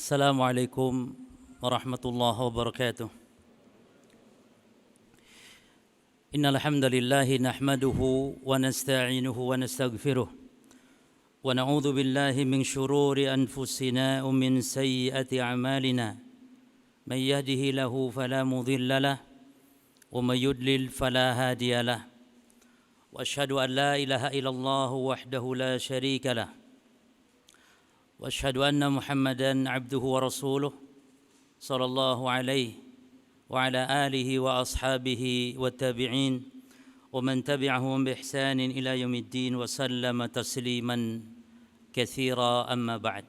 السلام عليكم ورحمة الله وبركاته. إن الحمد لله نحمده ونستعينه ونستغفره ونعوذ بالله من شرور أنفسنا ومن سيئات أعمالنا من يهده له فلا مضل له ومن يضلل فلا هادي له وأشهد أن لا إله إلا الله وحده لا شريك له وأشهد أن محمدًا عبده ورسوله صلى الله عليه وعلى آله وأصحابه والتابعين ومن تبعهم بإحسان إلى يوم الدين وسلم تسليمًا كثيرا أما بعد.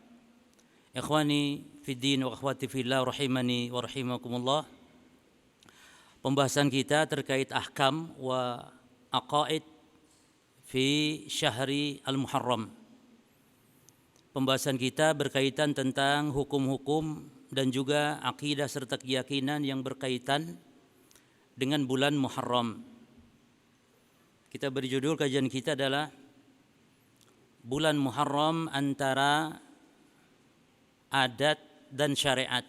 إخواني في الدين وأخواتي في الله rahimani wa rahimakumullah. Pembahasan kita terkait ahkam wa aqaid fi syahri al-Muharram. Pembahasan kita berkaitan tentang hukum-hukum dan juga akidah serta keyakinan yang berkaitan dengan bulan Muharram. Kita beri judul kajian kita adalah bulan Muharram antara adat dan syariat.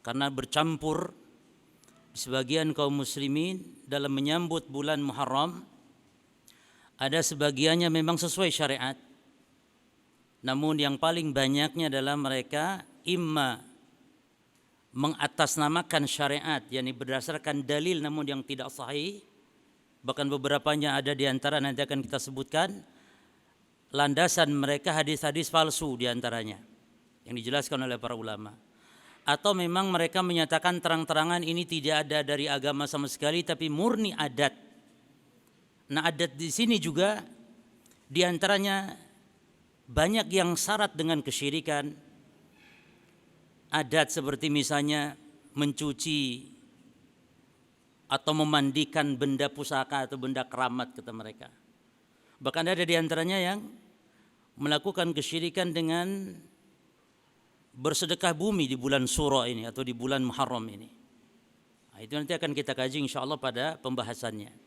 Karena bercampur sebagian kaum muslimin dalam menyambut bulan Muharram, ada sebagiannya memang sesuai syariat. Namun yang paling banyaknya adalah mereka imma mengatasnamakan syariat, yakni berdasarkan dalil namun yang tidak sahih. Bahkan beberapanya ada di antara nanti akan kita sebutkan landasan mereka hadis-hadis palsu di antaranya yang dijelaskan oleh para ulama. Atau memang mereka menyatakan terang-terangan ini tidak ada dari agama sama sekali tapi murni adat. Nah, adat di sini juga di antaranya banyak yang syarat dengan kesyirikan. Adat seperti misalnya mencuci atau memandikan benda pusaka atau benda keramat kata mereka. Bahkan ada di antaranya yang melakukan kesyirikan dengan bersedekah bumi di bulan Syura ini atau di bulan Muharram ini. Nah, itu nanti akan kita kaji insyaallah pada pembahasannya.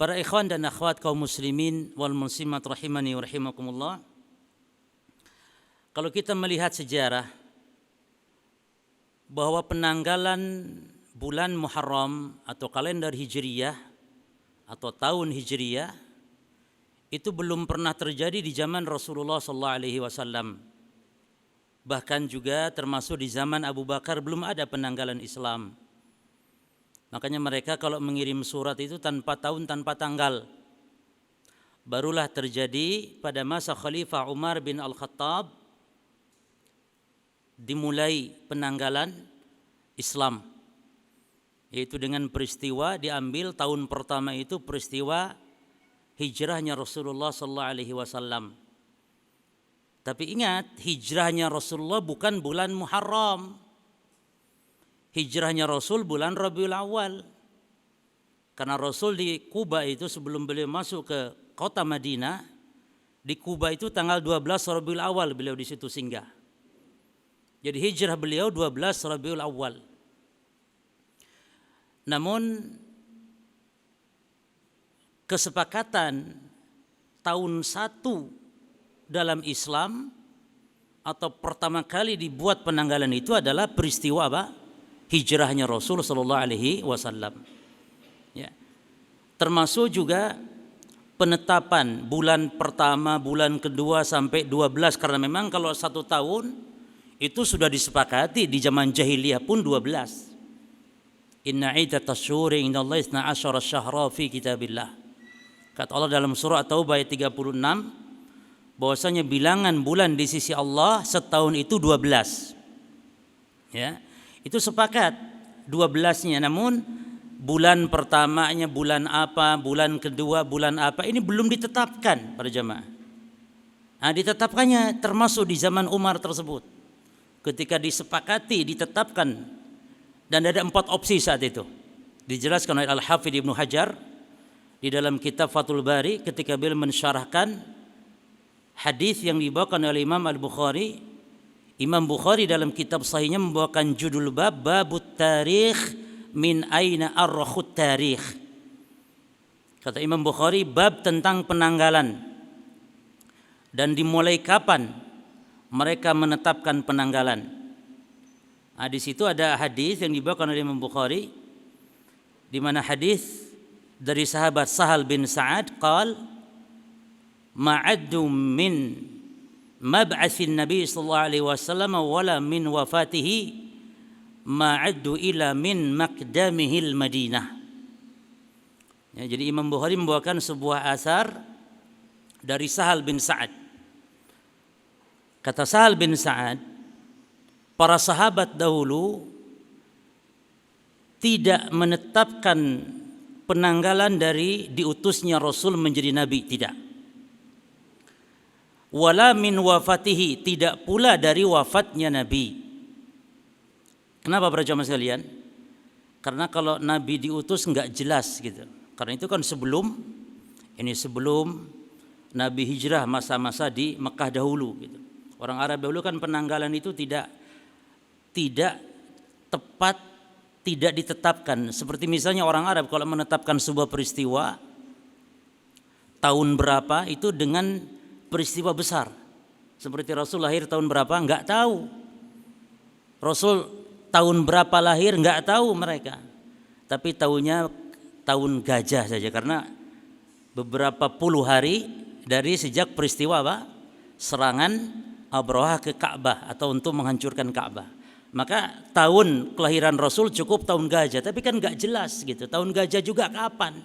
Para ikhwan dan akhwat kaum muslimin wal muslimat rahimani wa rahimakumullah. Kalau kita melihat sejarah bahwa penanggalan bulan Muharram atau kalender Hijriyah atau tahun Hijriyah itu belum pernah terjadi di zaman Rasulullah sallallahu alaihi wasallam. Bahkan juga termasuk di zaman Abu Bakar belum ada penanggalan Islam. Makanya mereka kalau mengirim surat itu tanpa tahun, tanpa tanggal. Barulah terjadi pada masa Khalifah Umar bin Al-Khattab dimulai penanggalan Islam. Yaitu dengan peristiwa diambil tahun pertama itu peristiwa hijrahnya Rasulullah sallallahu alaihi wasallam. Tapi ingat, hijrahnya Rasulullah bukan bulan Muharram. Hijrahnya Rasul bulan Rabiul Awal. Karena Rasul di Kuba itu sebelum beliau masuk ke kota Madinah, di Kuba itu tanggal 12 Rabiul Awal beliau di situ singgah. Jadi hijrah beliau 12 Rabiul Awal. Namun kesepakatan tahun 1 dalam Islam atau pertama kali dibuat penanggalan itu adalah peristiwa apa? Hijrahnya Rasul sallallahu alaihi wasallam. Ya. Termasuk juga penetapan bulan pertama, bulan kedua sampai 12 karena memang kalau 1 tahun itu sudah disepakati di zaman jahiliyah pun 12. Inna iddatasy syuhuri indallahi 12 syahra fi kitabillah. Kata Allah dalam surah At-Taubah ayat 36 bahwasanya bilangan bulan di sisi Allah setahun itu 12. Ya. Itu sepakat 12-nya, namun bulan pertamanya bulan apa, bulan kedua bulan apa ini belum ditetapkan para jamaah. Nah, ditetapkannya termasuk di zaman Umar tersebut. Ketika disepakati ditetapkan dan ada 4 opsi saat itu. Dijelaskan oleh Al-Hafidz Ibnu Hajar di dalam kitab Fathul Bari ketika beliau mensyarahkan hadis yang dibawakan oleh Imam Al-Bukhari. Imam Bukhari dalam kitab sahihnya membawakan judul bab Babut Tarikh min aina arrakhut tarikh. Kata Imam Bukhari bab tentang penanggalan dan dimulai kapan mereka menetapkan penanggalan. Nah, di situ ada hadis yang dibawakan oleh Imam Bukhari, di mana hadis dari sahabat Sahal bin Sa'ad qal ma'addu min mab'atsin Nabi sallallahu alaihi wasallam wala min wafatihi ma'addu ila min maqdamihil Madinah. Ya, jadi Imam Bukhari membawakan sebuah asar dari Sahal bin Sa'ad. Kata Sahal bin Sa'ad, para sahabat dahulu tidak menetapkan penanggalan dari diutusnya Rasul menjadi nabi, tidak. Wala min wafatihi, tidak pula dari wafatnya nabi. Kenapa para jamaah sekalian? Karena kalau nabi diutus enggak jelas gitu. Karena itu kan sebelum nabi hijrah, masa-masa di Mekah dahulu gitu. Orang Arab dahulu kan penanggalan itu tidak tepat, tidak ditetapkan. Seperti misalnya orang Arab kalau menetapkan sebuah peristiwa tahun berapa itu dengan peristiwa besar. Seperti Rasul lahir tahun berapa enggak tahu. Rasul tahun berapa lahir enggak tahu mereka. Tapi tahunya tahun gajah saja, karena beberapa puluh hari dari sejak peristiwa serangan Abrahah ke Ka'bah atau untuk menghancurkan Ka'bah. Maka tahun kelahiran Rasul cukup tahun gajah, tapi kan enggak jelas gitu. Tahun gajah juga kapan?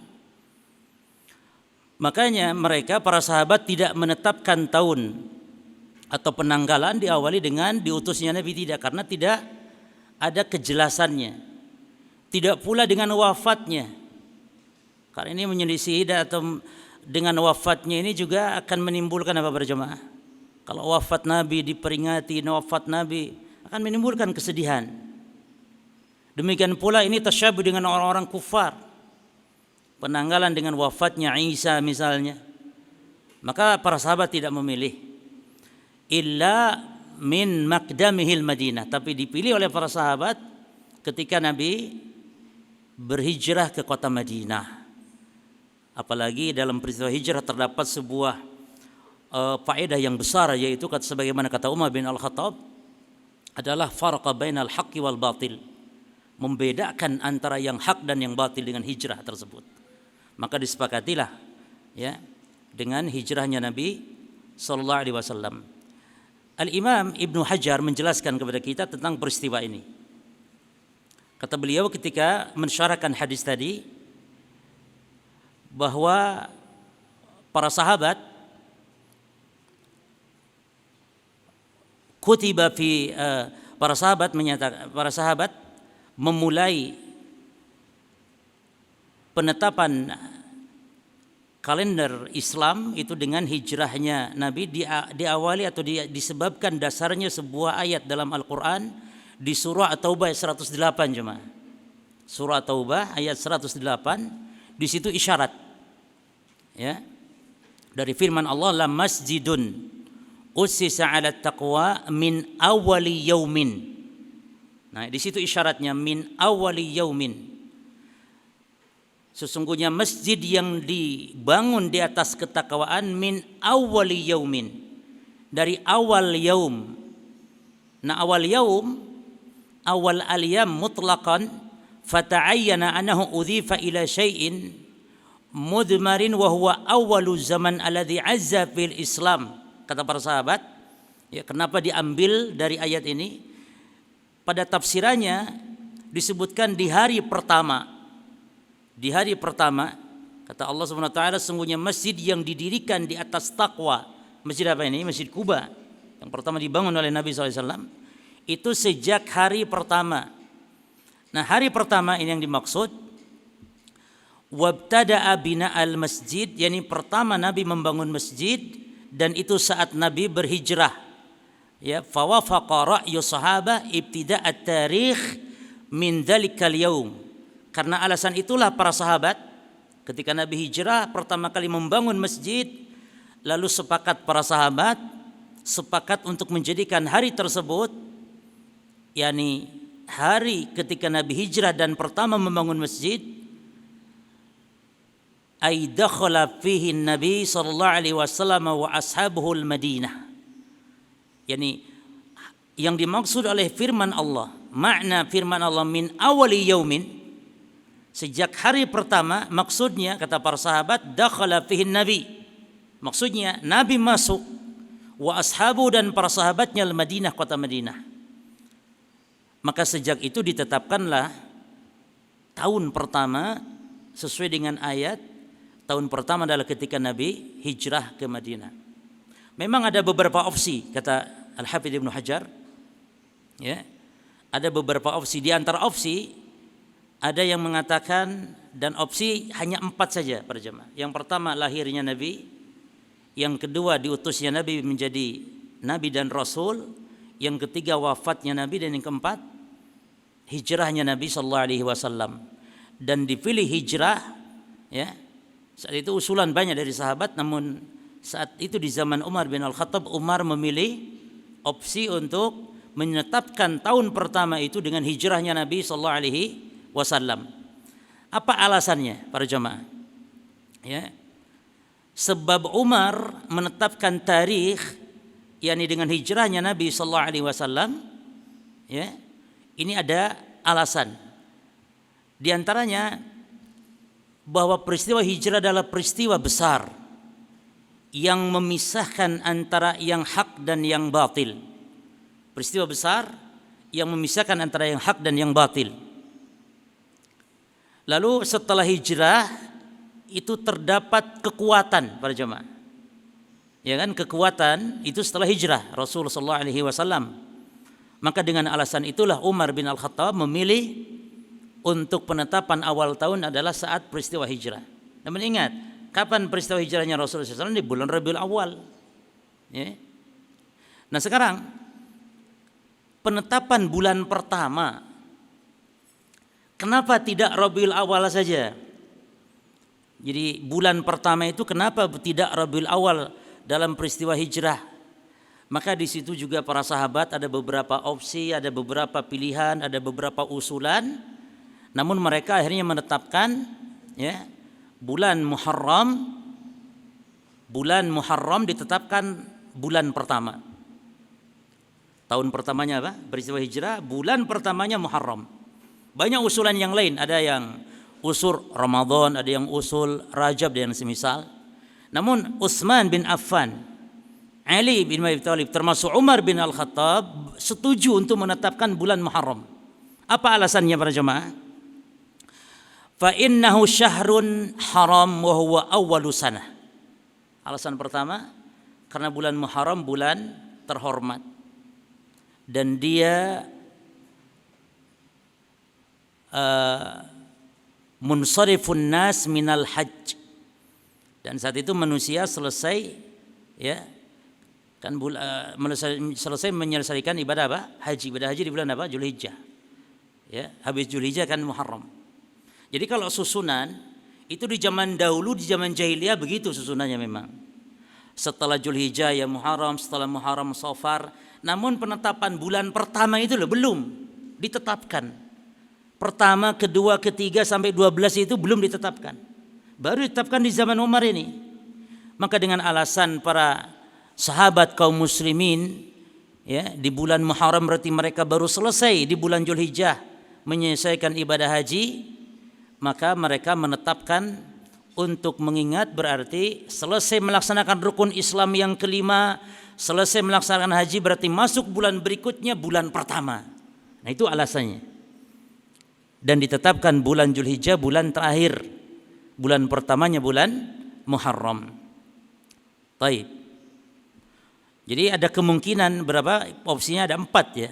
Makanya mereka para sahabat tidak menetapkan tahun atau penanggalan diawali dengan diutusnya Nabi, tidak, karena tidak ada kejelasannya. Tidak pula dengan wafatnya. Karena ini menyelisih atau dengan wafatnya ini juga akan menimbulkan apa berjamaah? Kalau wafat Nabi diperingati, wafat Nabi akan menimbulkan kesedihan. Demikian pula ini tasyabuh dengan orang-orang kufar. Penanggalan dengan wafatnya Isa misalnya. Maka para sahabat tidak memilih illa min maqdamihil Madinah, tapi dipilih oleh para sahabat ketika Nabi berhijrah ke kota Madinah. Apalagi dalam peristiwa hijrah terdapat sebuah faedah yang besar, yaitu sebagaimana kata Umar bin Al-Khattab adalah farqa bainal haqqi wal batil, membedakan antara yang hak dan yang batil dengan hijrah tersebut. Maka disepakatilah ya dengan hijrahnya Nabi sallallahu alaihi wasallam. Al-Imam Ibnu Hajar menjelaskan kepada kita tentang peristiwa ini. Kata beliau ketika mensyarahkan hadis tadi bahwa para sahabat kutiba fi para sahabat memulai penetapan kalender Islam itu dengan hijrahnya Nabi, diawali atau disebabkan dasarnya sebuah ayat dalam Al-Quran di surah At-Taubah ayat 108 jemaah. Surah At-Taubah ayat 108, di situ isyarat ya dari firman Allah, la masjidun ussisa 'ala taqwa min awwali yaumin. Nah, di situ isyaratnya min awwali yaumin. Sesungguhnya masjid yang dibangun di atas ketakwaan min awwali yaumin, dari awal yaum. Nah, awal yaum, awal al-yam mutlaqan, fata'ayyana annahu udhifa ila syai'in mudmarin wa huwa awwalu zaman alladhi azza fil Islam. Kata para sahabat, ya, kenapa diambil dari ayat ini? Pada tafsirannya disebutkan di hari pertama. Di hari pertama, kata Allah Subhanahu wa taala, sungguhnya masjid yang didirikan di atas takwa. Masjid apa ini? Masjid Quba. Yang pertama dibangun oleh Nabi SAW. Itu sejak hari pertama. Nah, hari pertama ini yang dimaksud wabtada'a bina'al masjid, yakni pertama Nabi membangun masjid, dan itu saat Nabi berhijrah. Ya, fawafaqa ra'yu sahabah ibtida'at tarikh min dzalikal yaum. Karena alasan itulah para sahabat ketika Nabi hijrah pertama kali membangun masjid, lalu sepakat para sahabat untuk menjadikan hari tersebut, yakni hari ketika Nabi hijrah dan pertama membangun masjid, ay dakhala fihi Nabi sallallahu alaihi wasallam wa ashabuhu al-Madinah. Yani yang dimaksud oleh firman Allah, makna firman Allah min awali yaumin, sejak hari pertama, maksudnya kata para sahabat dakhala fihi nabi. Maksudnya Nabi masuk, wa ashabu dan para sahabatnya al-Madinah, kota Madinah. Maka sejak itu ditetapkanlah tahun pertama sesuai dengan ayat, tahun pertama adalah ketika Nabi hijrah ke Madinah. Memang ada beberapa opsi kata Al-Hafidz Ibnu Hajar. Ya, ada beberapa opsi. Di antara opsi ada yang mengatakan, dan opsi hanya 4 saja para jemaah. Yang pertama lahirnya Nabi, yang kedua diutusnya Nabi menjadi Nabi dan Rasul, yang ketiga wafatnya Nabi, dan yang keempat hijrahnya Nabi sallallahu alaihi wasallam. Dan dipilih hijrah, ya. Saat itu usulan banyak dari sahabat, namun saat itu di zaman Umar bin Al-Khattab, Umar memilih opsi untuk menetapkan tahun pertama itu dengan hijrahnya Nabi sallallahu alaihi wasallam. Apa alasannya para jemaah? Ya. Sebab Umar menetapkan tarikh yakni dengan hijrahnya Nabi sallallahu alaihi wasallam, ya. Ini ada alasan. Di antaranya bahwa peristiwa hijrah adalah peristiwa besar yang memisahkan antara yang hak dan yang batil. Peristiwa besar yang memisahkan antara yang hak dan yang batil. Lalu setelah hijrah itu terdapat kekuatan para jemaah. Ya kan, kekuatan itu setelah hijrah Rasulullah sallallahu alaihi wasallam. Maka dengan alasan itulah Umar bin Al-Khattab memilih untuk penetapan awal tahun adalah saat peristiwa hijrah. Namun ingat, kapan peristiwa hijrahnya Rasulullah SAW? Di bulan Rabiul Awal. Ya. Nah sekarang penetapan bulan pertama, kenapa tidak Rabiul Awal saja? Jadi bulan pertama itu kenapa tidak Rabiul Awal dalam peristiwa hijrah? Maka di situ juga para sahabat ada beberapa opsi, ada beberapa pilihan, ada beberapa usulan. Namun mereka akhirnya menetapkan, ya, bulan Muharram ditetapkan bulan pertama. Tahun pertamanya apa? Peristiwa hijrah, bulan pertamanya Muharram. Banyak usulan yang lain, ada yang usul Ramadan, ada yang usul Rajab dan semisal. Namun Utsman bin Affan, Ali bin Abi Thalib, termasuk Umar bin Al-Khattab setuju untuk menetapkan bulan Muharram. Apa alasannya para jemaah? Fa innahu syahrun haram wa huwa awwalu sanah. Alasan pertama, karena bulan Muharram bulan terhormat dan dia munsharifun nas minal hajj, dan saat itu manusia selesai, ya kan, selesai menyelesaikan ibadah apa? Haji. Ibadah haji di bulan apa? Zulhijjah. Ya, habis Zulhijjah kan Muharram. Jadi kalau susunan itu di zaman dahulu, di zaman jahiliyah begitu susunannya memang. Setelah Zulhijjah ya Muharram, setelah Muharram Safar. Namun penetapan bulan pertama itu loh belum ditetapkan. Pertama, kedua, ketiga sampai 12 itu belum ditetapkan. Baru ditetapkan di zaman Umar ini. Maka dengan alasan para sahabat kaum muslimin, ya, di bulan Muharram berarti mereka baru selesai di bulan Zulhijjah menyelesaikan ibadah haji, maka mereka menetapkan untuk mengingat berarti selesai melaksanakan rukun Islam yang kelima, selesai melaksanakan haji berarti masuk bulan berikutnya bulan pertama. Nah itu alasannya. Dan ditetapkan bulan Zulhijjah bulan terakhir, bulan pertamanya bulan Muharram. Baik. Jadi ada kemungkinan berapa? Opsinya ada 4 ya.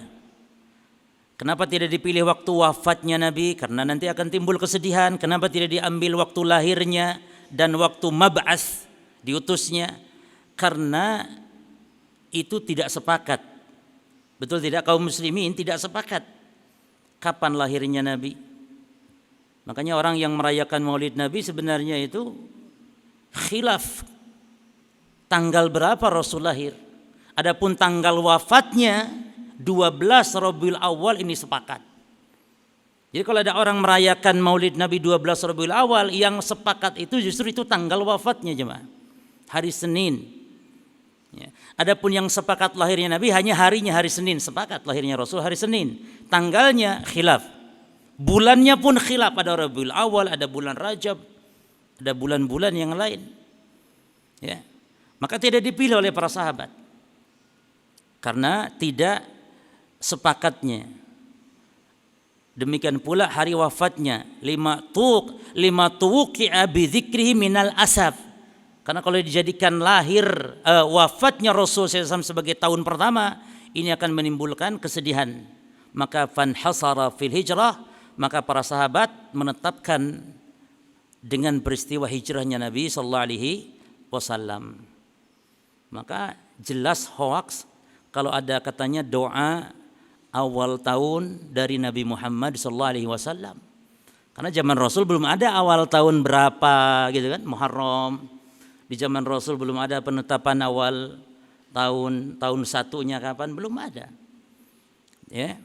Kenapa tidak dipilih waktu wafatnya Nabi? Karena nanti akan timbul kesedihan. Kenapa tidak diambil waktu lahirnya dan waktu mab'ats diutusnya? Karena itu tidak sepakat. Betul tidak? Kaum muslimin tidak sepakat kapan lahirnya Nabi. Makanya orang yang merayakan Maulid Nabi sebenarnya itu khilaf tanggal berapa Rasul lahir. Adapun tanggal wafatnya 12 Rabiul Awal ini sepakat. Jadi kalau ada orang merayakan Maulid Nabi 12 Rabiul Awal, yang sepakat itu justru itu tanggal wafatnya jemaah. Hari Senin. Ya. Adapun yang sepakat lahirnya Nabi hanya harinya hari Senin, sepakat lahirnya Rasul hari Senin. Tanggalnya khilaf. Bulannya pun khilaf, ada Rabiul Awal, ada bulan Rajab, ada bulan-bulan yang lain. Ya. Maka tidak dipilih oleh para sahabat. Karena tidak sepakatnya. Demikian pula hari wafatnya lima tuqi'a bi dzikrihi minal asaf. Karena kalau dijadikan wafatnya Rasul SAW sebagai tahun pertama, ini akan menimbulkan kesedihan. Maka fanhasara fil hijrah, maka para sahabat menetapkan dengan peristiwa hijrahnya Nabi sallallahu alaihi wasallam. Maka jelas hoaks kalau ada katanya doa awal tahun dari Nabi Muhammad SAW. Karena zaman Rasul belum ada awal tahun berapa gitu kan, Muharram. Di zaman Rasul belum ada penetapan awal tahun satunya kapan, belum ada. Ya.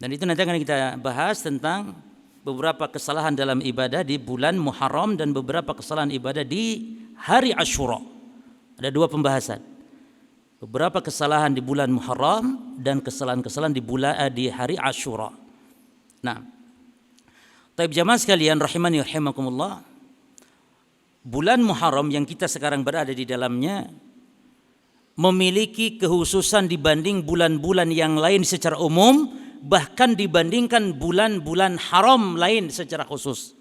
Dan itu nanti akan kita bahas tentang beberapa kesalahan dalam ibadah di bulan Muharram dan beberapa kesalahan ibadah di hari Asyura. Ada dua pembahasan. Beberapa kesalahan di bulan Muharram dan kesalahan-kesalahan di hari Asyura. Nah, taib jamaah sekalian rahimani rahimakumullah, bulan Muharram yang kita sekarang berada di dalamnya memiliki kekhususan dibanding bulan-bulan yang lain secara umum, bahkan dibandingkan bulan-bulan haram lain secara khusus.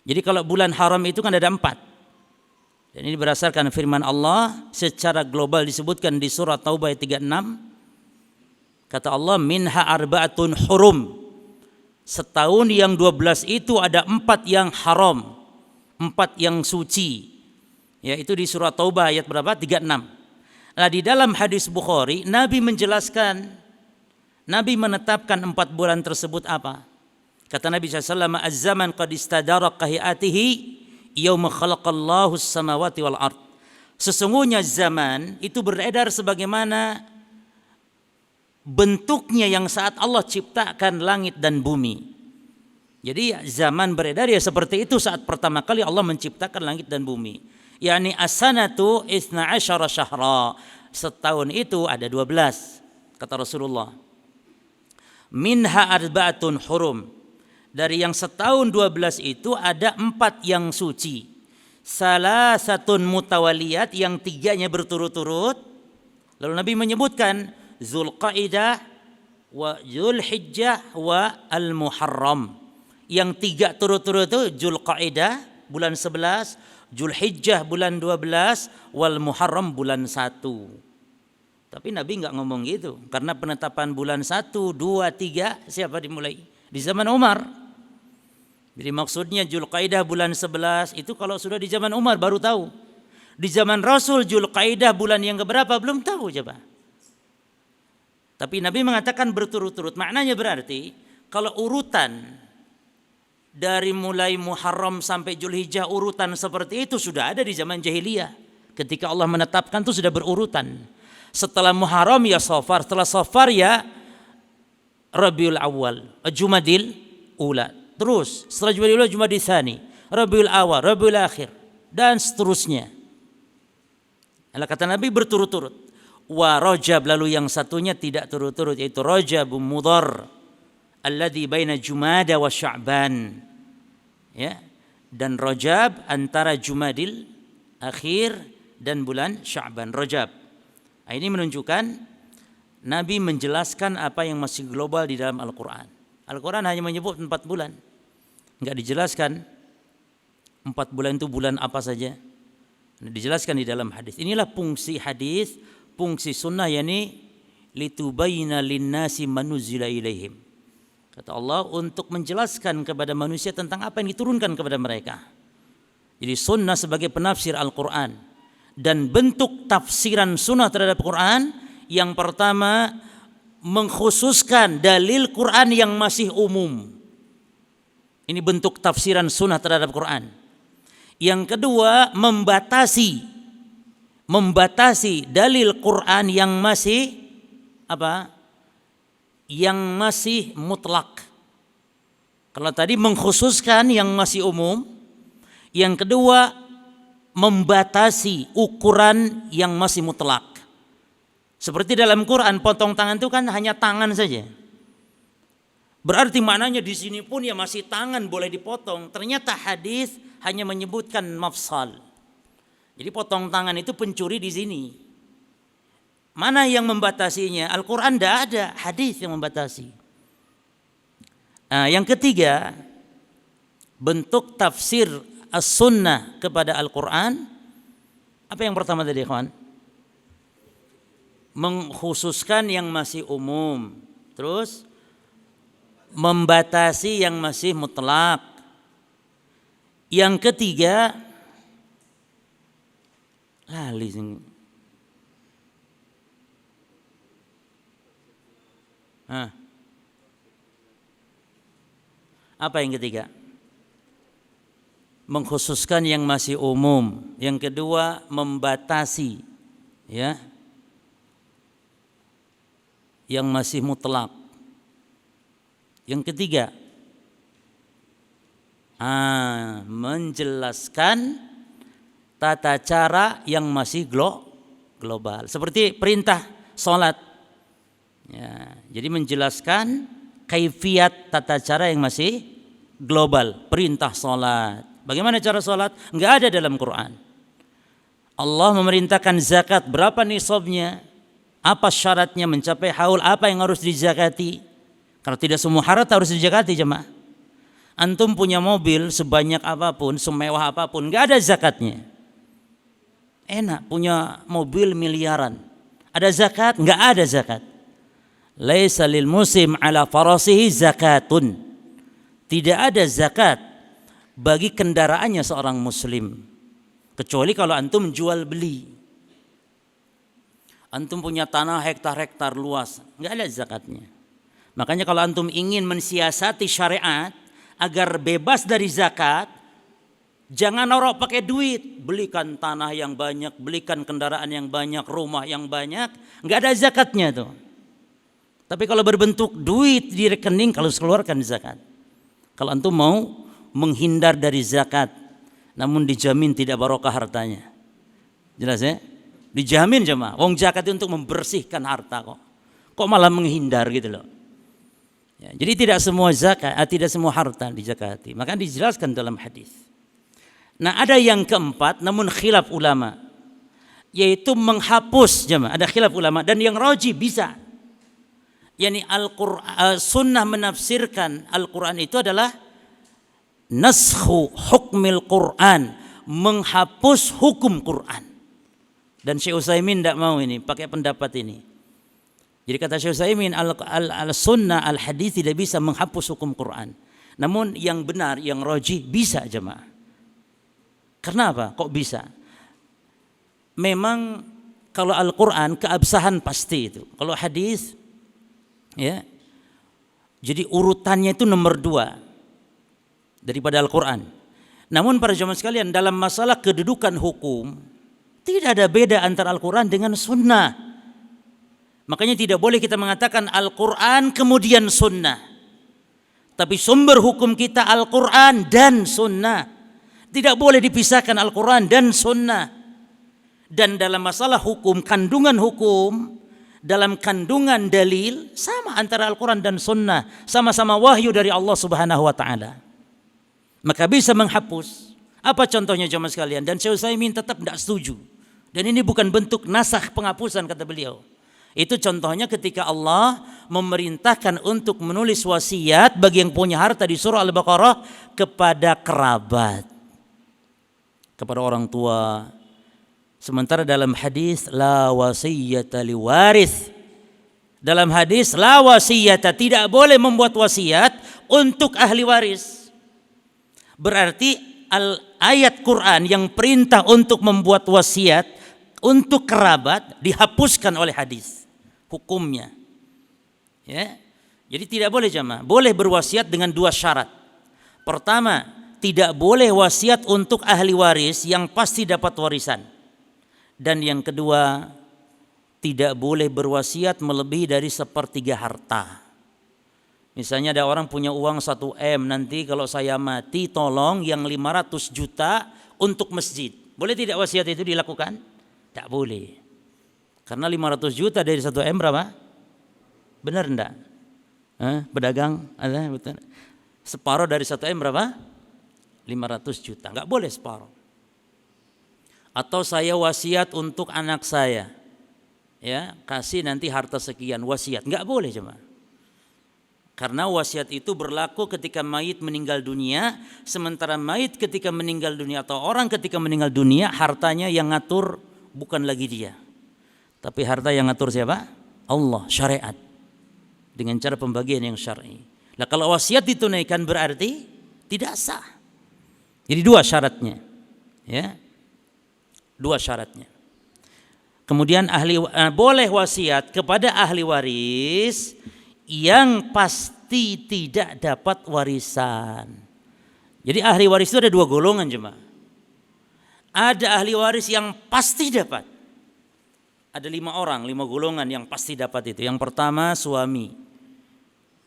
Jadi kalau bulan haram itu kan ada 4. Dan ini berdasarkan firman Allah secara global disebutkan di surah Taubah ayat 36. Kata Allah, minha arba'atun hurum. Setahun yang 12 itu ada 4 yang haram, 4 yang suci. Yaitu di surah Taubah ayat berapa? 36. Nah, di dalam hadis Bukhari, Nabi menjelaskan, Nabi menetapkan 4 bulan tersebut apa? Kata Nabi SAW, az-zaman qad istadara kahiyatihi yauma khalaqallahu as-samawati wal ard. Sesungguhnya zaman itu beredar sebagaimana bentuknya yang saat Allah ciptakan langit dan bumi. Jadi zaman beredar ya seperti itu saat pertama kali Allah menciptakan langit dan bumi. Yani as-sanatu 12 syahra. Setahun itu ada 12 kata Rasulullah. Minha arba'atun hurum. Dari yang setahun 12 itu ada 4 yang suci. Salah satu mutawaliyat, yang 3-nya berturut-turut. Lalu Nabi menyebutkan Zulqaidah wa Zulhijjah wa Al-Muharram. Yang 3 turut-turut itu Zulqaidah bulan 11, Zulhijjah bulan 12, wal Muharram bulan 1. Tapi Nabi enggak ngomong gitu. Karena penetapan bulan 1, 2, 3 siapa dimulai? Di zaman Umar. Jadi maksudnya Zulqaidah bulan 11 itu kalau sudah di zaman Umar baru tahu. Di zaman Rasul Zulqaidah bulan yang keberapa belum tahu coba. Tapi Nabi mengatakan berturut-turut. Maknanya berarti kalau urutan dari mulai Muharram sampai Zulhijjah urutan seperti itu sudah ada di zaman jahiliyah. Ketika Allah menetapkan itu sudah berurutan. Setelah Muharram ya Safar, setelah Safar ya Rabiul Awal, Jumadil Ula. Terus setelah Jumadil Ula, Jumadil Tsani, Rabiul Awal, Rabiul Akhir dan seterusnya. Allah kata Nabi berturut-turut. Wa Rajab, lalu yang satunya tidak turut-turut, yaitu Rajab Mudhar alladzi baina Jumada wa Sya'ban. Ya. Dan Rajab antara Jumadil Akhir dan bulan Sya'ban, Rajab. Nah, ini menunjukkan Nabi menjelaskan apa yang masih global di dalam Al-Quran. Al-Quran hanya menyebut 4 bulan. Enggak dijelaskan 4 bulan itu bulan apa saja. Dijelaskan di dalam hadis. Inilah fungsi hadis, fungsi sunnah, yakni litubayyana linnasi manuzila ilaihim. Kata Allah, untuk menjelaskan kepada manusia tentang apa yang diturunkan kepada mereka. Jadi sunnah sebagai penafsir Al-Quran. Dan bentuk tafsiran sunnah terhadap Quran, yang pertama mengkhususkan dalil Quran yang masih umum. Ini bentuk tafsiran sunnah terhadap Quran. Yang kedua membatasi dalil Quran yang masih apa? Yang masih mutlak. Kalau tadi mengkhususkan yang masih umum, yang kedua membatasi ukuran yang masih mutlak. Seperti dalam Quran, potong tangan itu kan hanya tangan saja. Berarti maknanya di sini pun ya masih tangan boleh dipotong. Ternyata hadis hanya menyebutkan mafsal. Jadi potong tangan itu pencuri di sini. Mana yang membatasinya? Al-Quran tidak ada, hadis yang membatasi. Nah, yang ketiga, bentuk tafsir as-sunnah kepada Al-Quran. Apa yang pertama tadi, kawan? Mengkhususkan yang masih umum. Terus membatasi yang masih mutlak. Yang ketiga, lali sing. Apa yang ketiga? Mengkhususkan yang masih umum. Yang kedua, membatasi ya, yang masih mutlak. Yang ketiga, menjelaskan tata cara yang masih global. Seperti perintah sholat. Ya, jadi menjelaskan kaifiat tata cara yang masih global. Perintah sholat. Bagaimana cara sholat? Enggak ada dalam Quran. Allah memerintahkan zakat. Berapa nisabnya? Apa syaratnya mencapai haul? Apa yang harus dizakati? Karena tidak semua harta harus dizakati, jemaah. Antum punya mobil sebanyak apapun, semewah apapun, enggak ada zakatnya. Enak punya mobil miliaran. Ada zakat? Enggak ada zakat. Laisa lil muslim ala farasihi zakatun. Tidak ada zakat bagi kendaraannya seorang muslim. Kecuali kalau antum jual beli. Antum punya tanah hektar-hektar luas, enggak ada zakatnya. Makanya kalau antum ingin mensiasati syariat agar bebas dari zakat, jangan norok pakai duit. Belikan tanah yang banyak, belikan kendaraan yang banyak, rumah yang banyak, enggak ada zakatnya tuh. Tapi kalau berbentuk duit di rekening, kalau keluarkan zakat. Kalau antum mau menghindar dari zakat, namun dijamin tidak barokah hartanya. Jelas ya? Dijamin jemaah. Wong zakat itu untuk membersihkan harta kok. Kok malah menghindar gitu loh. Ya, jadi tidak semua zakat, tidak semua harta dizakati. Maka dijelaskan dalam hadis. Nah, ada yang keempat, namun khilaf ulama, yaitu menghapus jemaah. Ada khilaf ulama dan yang rajih bisa. Yani Al-Quran, sunnah menafsirkan Al-Quran itu adalah naskhu hukmil Quran, menghapus hukum Quran. Dan Syekh Utsaimin tidak mau ini pakai pendapat ini. Jadi kata Syekh Utsaimin, al-sunnah al-hadis tidak bisa menghapus hukum Quran. Namun yang benar, yang rajih bisa jemaah. Kenapa? Kok bisa? Memang kalau Al-Quran keabsahan pasti itu. Kalau hadis, ya, jadi urutannya itu nomor 2 daripada Al-Quran. Namun para jemaah sekalian, dalam masalah kedudukan hukum tidak ada beda antara Al-Quran dengan sunnah. Makanya tidak boleh kita mengatakan Al-Quran kemudian sunnah. Tapi sumber hukum kita Al-Quran dan sunnah. Tidak boleh dipisahkan Al-Quran dan sunnah. Dan dalam masalah hukum, kandungan hukum, dalam kandungan dalil, sama antara Al-Quran dan sunnah. Sama-sama wahyu dari Allah Subhanahu wa ta'ala. Maka bisa menghapus. Apa contohnya jemaah sekalian? Dan Syekh Utsaimin tetap tidak setuju. Dan ini bukan bentuk nasakh penghapusan kata beliau. Itu contohnya ketika Allah memerintahkan untuk menulis wasiat bagi yang punya harta di surah Al-Baqarah kepada kerabat, kepada orang tua. Sementara dalam hadis la wasiyata liwaris. Dalam hadis la wasiyata, tidak boleh membuat wasiat untuk ahli waris. Berarti ayat Quran yang perintah untuk membuat wasiat untuk kerabat dihapuskan oleh hadis hukumnya. Ya. Jadi tidak boleh jemaah. Boleh berwasiat dengan 2 syarat. Pertama, tidak boleh wasiat untuk ahli waris yang pasti dapat warisan. Dan yang kedua, tidak boleh berwasiat melebihi dari 1/3 harta. Misalnya ada orang punya uang 1 M, nanti kalau saya mati tolong yang 500 juta untuk masjid. Boleh tidak wasiat itu dilakukan? Tak boleh. Karena 500 juta dari 1 M berapa? Benar enggak? Pedagang ada betul. Separuh dari 1 M berapa? 500 juta. Enggak boleh separuh. Atau saya wasiat untuk anak saya. Ya, kasih nanti harta sekian, wasiat. Enggak boleh jemaah. Karena wasiat itu berlaku ketika mayit meninggal dunia, sementara mayit ketika meninggal dunia atau orang ketika meninggal dunia, hartanya yang ngatur bukan lagi dia. Tapi harta yang ngatur siapa? Allah, syariat. Dengan cara pembagian yang syar'i. Nah, kalau wasiat ditunaikan berarti tidak sah. Jadi 2 syaratnya. Ya. 2 syaratnya. Kemudian boleh wasiat kepada ahli waris yang pasti tidak dapat warisan. Jadi ahli waris itu ada 2 golongan jemaah. Ada ahli waris yang pasti dapat. Ada 5 orang, 5 golongan yang pasti dapat itu. Yang pertama suami.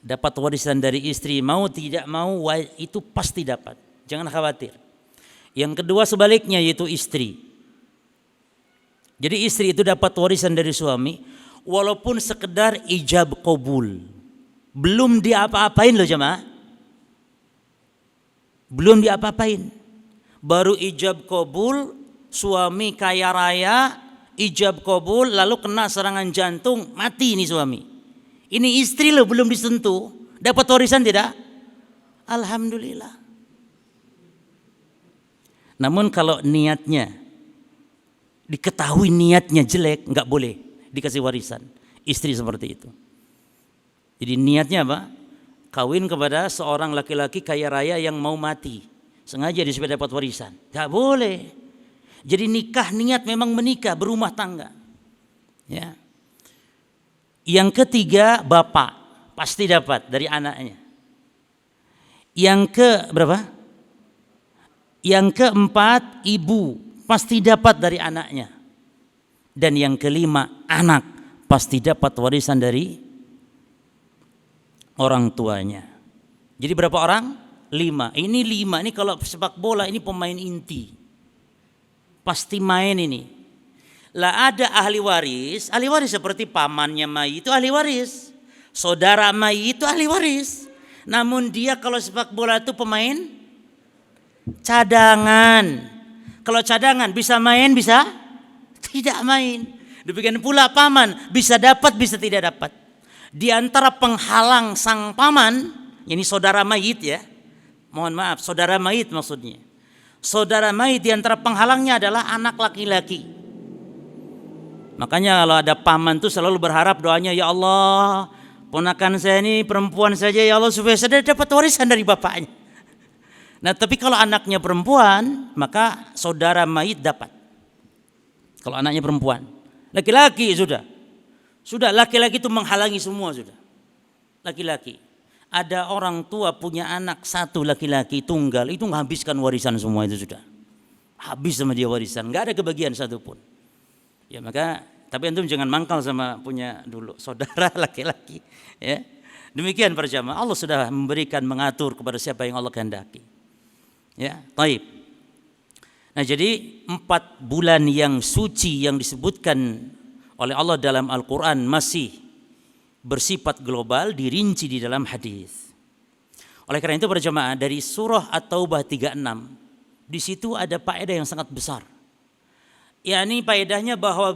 Dapat warisan dari istri, mau tidak mau itu pasti dapat. Jangan khawatir. Yang kedua sebaliknya yaitu istri. Jadi istri itu dapat warisan dari suami walaupun sekedar ijab qabul. Belum diapa-apain loh jemaah. Belum diapa-apain. Baru ijab qabul, suami kaya raya, ijab qabul lalu kena serangan jantung, mati ini suami. Ini istri loh belum disentuh, dapat warisan tidak? Alhamdulillah. Namun kalau niatnya diketahui niatnya jelek, enggak boleh dikasih warisan. Istri seperti itu. Jadi niatnya apa? Kawin kepada seorang laki-laki kaya raya yang mau mati. Sengaja dia supaya dapat warisan. Enggak boleh. Jadi nikah niat memang menikah, berumah tangga. Ya. Yang ketiga bapak pasti dapat dari anaknya. Yang berapa? Yang keempat ibu pasti dapat dari anaknya. Dan yang kelima anak pasti dapat warisan dari orang tuanya. Jadi berapa orang? 5. Ini 5. Ini kalau sepak bola ini pemain inti. Pasti main ini. Lah ada ahli waris seperti pamannya mayit itu ahli waris. Saudara mayit itu ahli waris. Namun dia kalau sepak bola itu pemain cadangan. Kalau cadangan bisa main, bisa tidak main. Demikian pula paman bisa dapat, bisa tidak dapat. Di antara penghalang sang paman, ini saudara mayit ya. Mohon maaf, saudara mayit maksudnya. Saudara mayit di antara penghalangnya adalah anak laki-laki. Makanya kalau ada paman tuh selalu berharap doanya, ya Allah, ponakan saya ini perempuan saja ya Allah supaya saya dapat warisan dari bapaknya. Nah tapi kalau anaknya perempuan maka saudara mayit dapat. Kalau anaknya perempuan, laki-laki sudah laki-laki itu menghalangi semua sudah. Laki-laki. Ada orang tua punya anak 1 laki-laki tunggal itu menghabiskan warisan semua itu sudah. Habis sama dia warisan, nggak ada kebagian satupun. Ya maka tapi antum jangan mangkal sama punya dulu saudara laki-laki ya. Demikian para jamaah, Allah sudah memberikan mengatur kepada siapa yang Allah kehendaki. Ya, baik. Nah, jadi 4 bulan yang suci yang disebutkan oleh Allah dalam Al-Qur'an masih bersifat global, dirinci di dalam hadis. Oleh karena itu para jamaah, dari surah At-Taubah 36 di situ ada faedah yang sangat besar. yakni faedahnya bahwa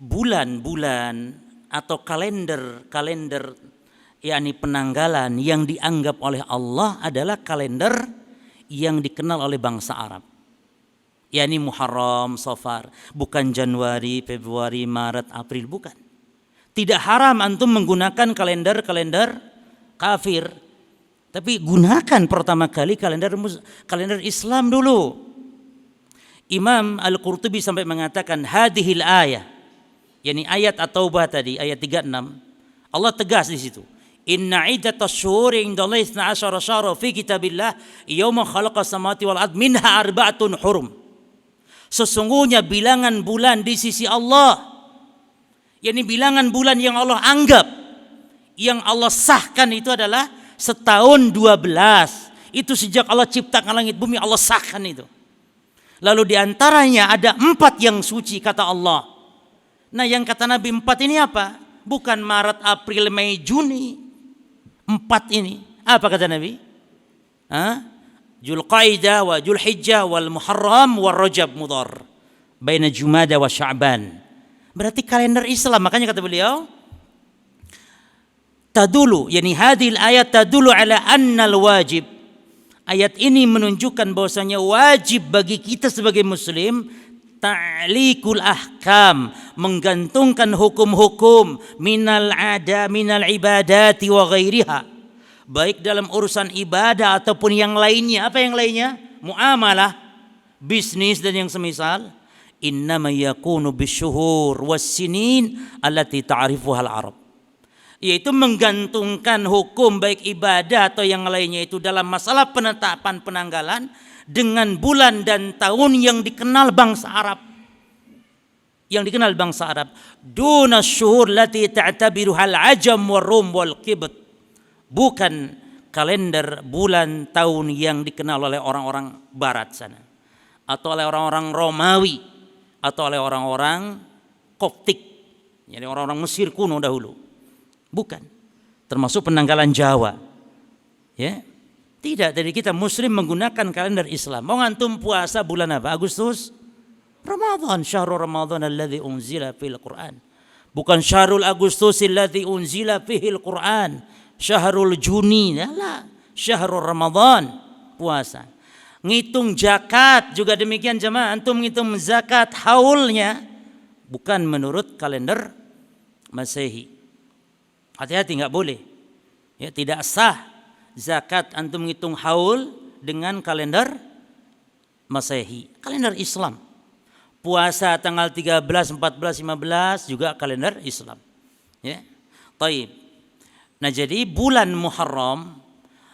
bulan-bulan atau kalender yakni penanggalan yang dianggap oleh Allah adalah kalender yang dikenal oleh bangsa Arab. Yakni Muharram, Safar, bukan Januari, Februari, Maret, April, bukan. Tidak haram antum menggunakan kalender kafir. Tapi gunakan pertama kali kalender Islam dulu. Imam Al-Qurtubi sampai mengatakan hadhil ayah, yakni ayat At-Taubah tadi, ayat 36. Allah tegas di situ. Inna iddatas syuhuri indallahi 12 syahra fi kitabillah yauma khalaqas samawati wal ard minha arba'atun hurum. Sesungguhnya bilangan bulan di sisi Allah, yakni bilangan bulan yang Allah anggap, yang Allah sahkan itu adalah setahun 12. Itu sejak Allah ciptakan langit bumi Allah sahkan itu. Lalu diantaranya ada 4 yang suci kata Allah. Nah yang kata Nabi 4 ini apa? Bukan Maret, April, Mei, Juni. 4 ini. Apa kata Nabi? Julqaidah wa Julhijjah wal Muharram wa Rajab Mudhar. Baina Jumada wa Sya'ban. Berarti kalender Islam. Makanya kata beliau, tadulu, yani hadhil ayat tadulu ala annal wajib. Ayat ini menunjukkan bahwasanya wajib bagi kita sebagai muslim ta'liqul ahkam, menggantungkan hukum-hukum minal ibadati wa ghairiha, baik dalam urusan ibadah ataupun yang lainnya. Apa yang lainnya? Muamalah, bisnis dan yang semisal. Innama yakunu bisyuhur was-sinin allati ta'rifuha al-arab. Yaitu menggantungkan hukum baik ibadah atau yang lainnya itu dalam masalah penetapan penanggalan dengan bulan dan tahun yang dikenal bangsa Arab. Yang dikenal bangsa Arab. Duna syuhur lati ta'tabiruha al-ajam wal-rum wal-qibt. Bukan kalender bulan tahun yang dikenal oleh orang-orang barat sana, atau oleh orang-orang Romawi, atau oleh orang-orang Koptik, jadi orang-orang Mesir kuno dahulu. Bukan. Termasuk penanggalan Jawa. Ya. Tidak, dari kita muslim menggunakan kalender Islam. Mau antum puasa bulan apa? Agustus? Ramadan, syahrul Ramadan alladzi unzila fil Qur'an. Bukan syahrul Agustus alladzi unzila fihil Qur'an. Syahrul Juni, lah. Syahrul Ramadan, puasa. Ngitung zakat juga demikian jemaah. Antum ngitung zakat haulnya bukan menurut kalender Masehi. Hati-hati, nggak boleh. Ya, tidak sah zakat antum ngitung haul dengan kalender Masehi, kalender Islam. Puasa tanggal 13, 14, 15 juga kalender Islam. Ya. Taib. Nah, jadi bulan Muharram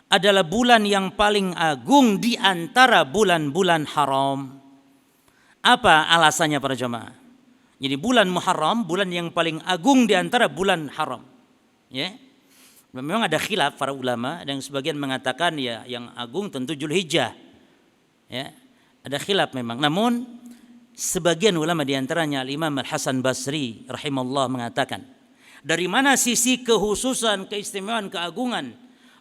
adalah bulan yang paling agung di antara bulan-bulan haram. Apa alasannya para jemaah? Jadi bulan Muharram bulan yang paling agung di antara bulan haram. Ya, memang ada khilaf para ulama, dan sebagian mengatakan ya yang agung tentu Julhijjah. Ya, ada khilaf memang. Namun sebagian ulama diantaranya Al-Imam Al-Hasan Basri rahimahullah mengatakan, dari mana sisi kekhususan, keistimewaan, keagungan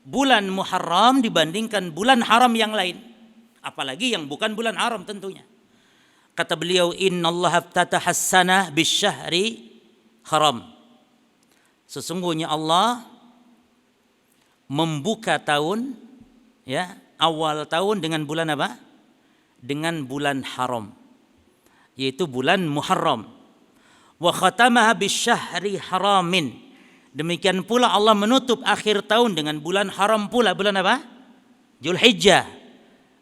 bulan Muharram dibandingkan bulan haram yang lain, apalagi yang bukan bulan haram tentunya. Kata beliau, innallaha iftataha as-sanah bisyahri haram. Sesungguhnya Allah membuka tahun, ya, awal tahun dengan bulan apa? Dengan bulan haram, yaitu bulan Muharram. Wa khatamaha bisyahri haramin. Demikian pula Allah menutup akhir tahun dengan bulan haram pula. Bulan apa? Julhijjah.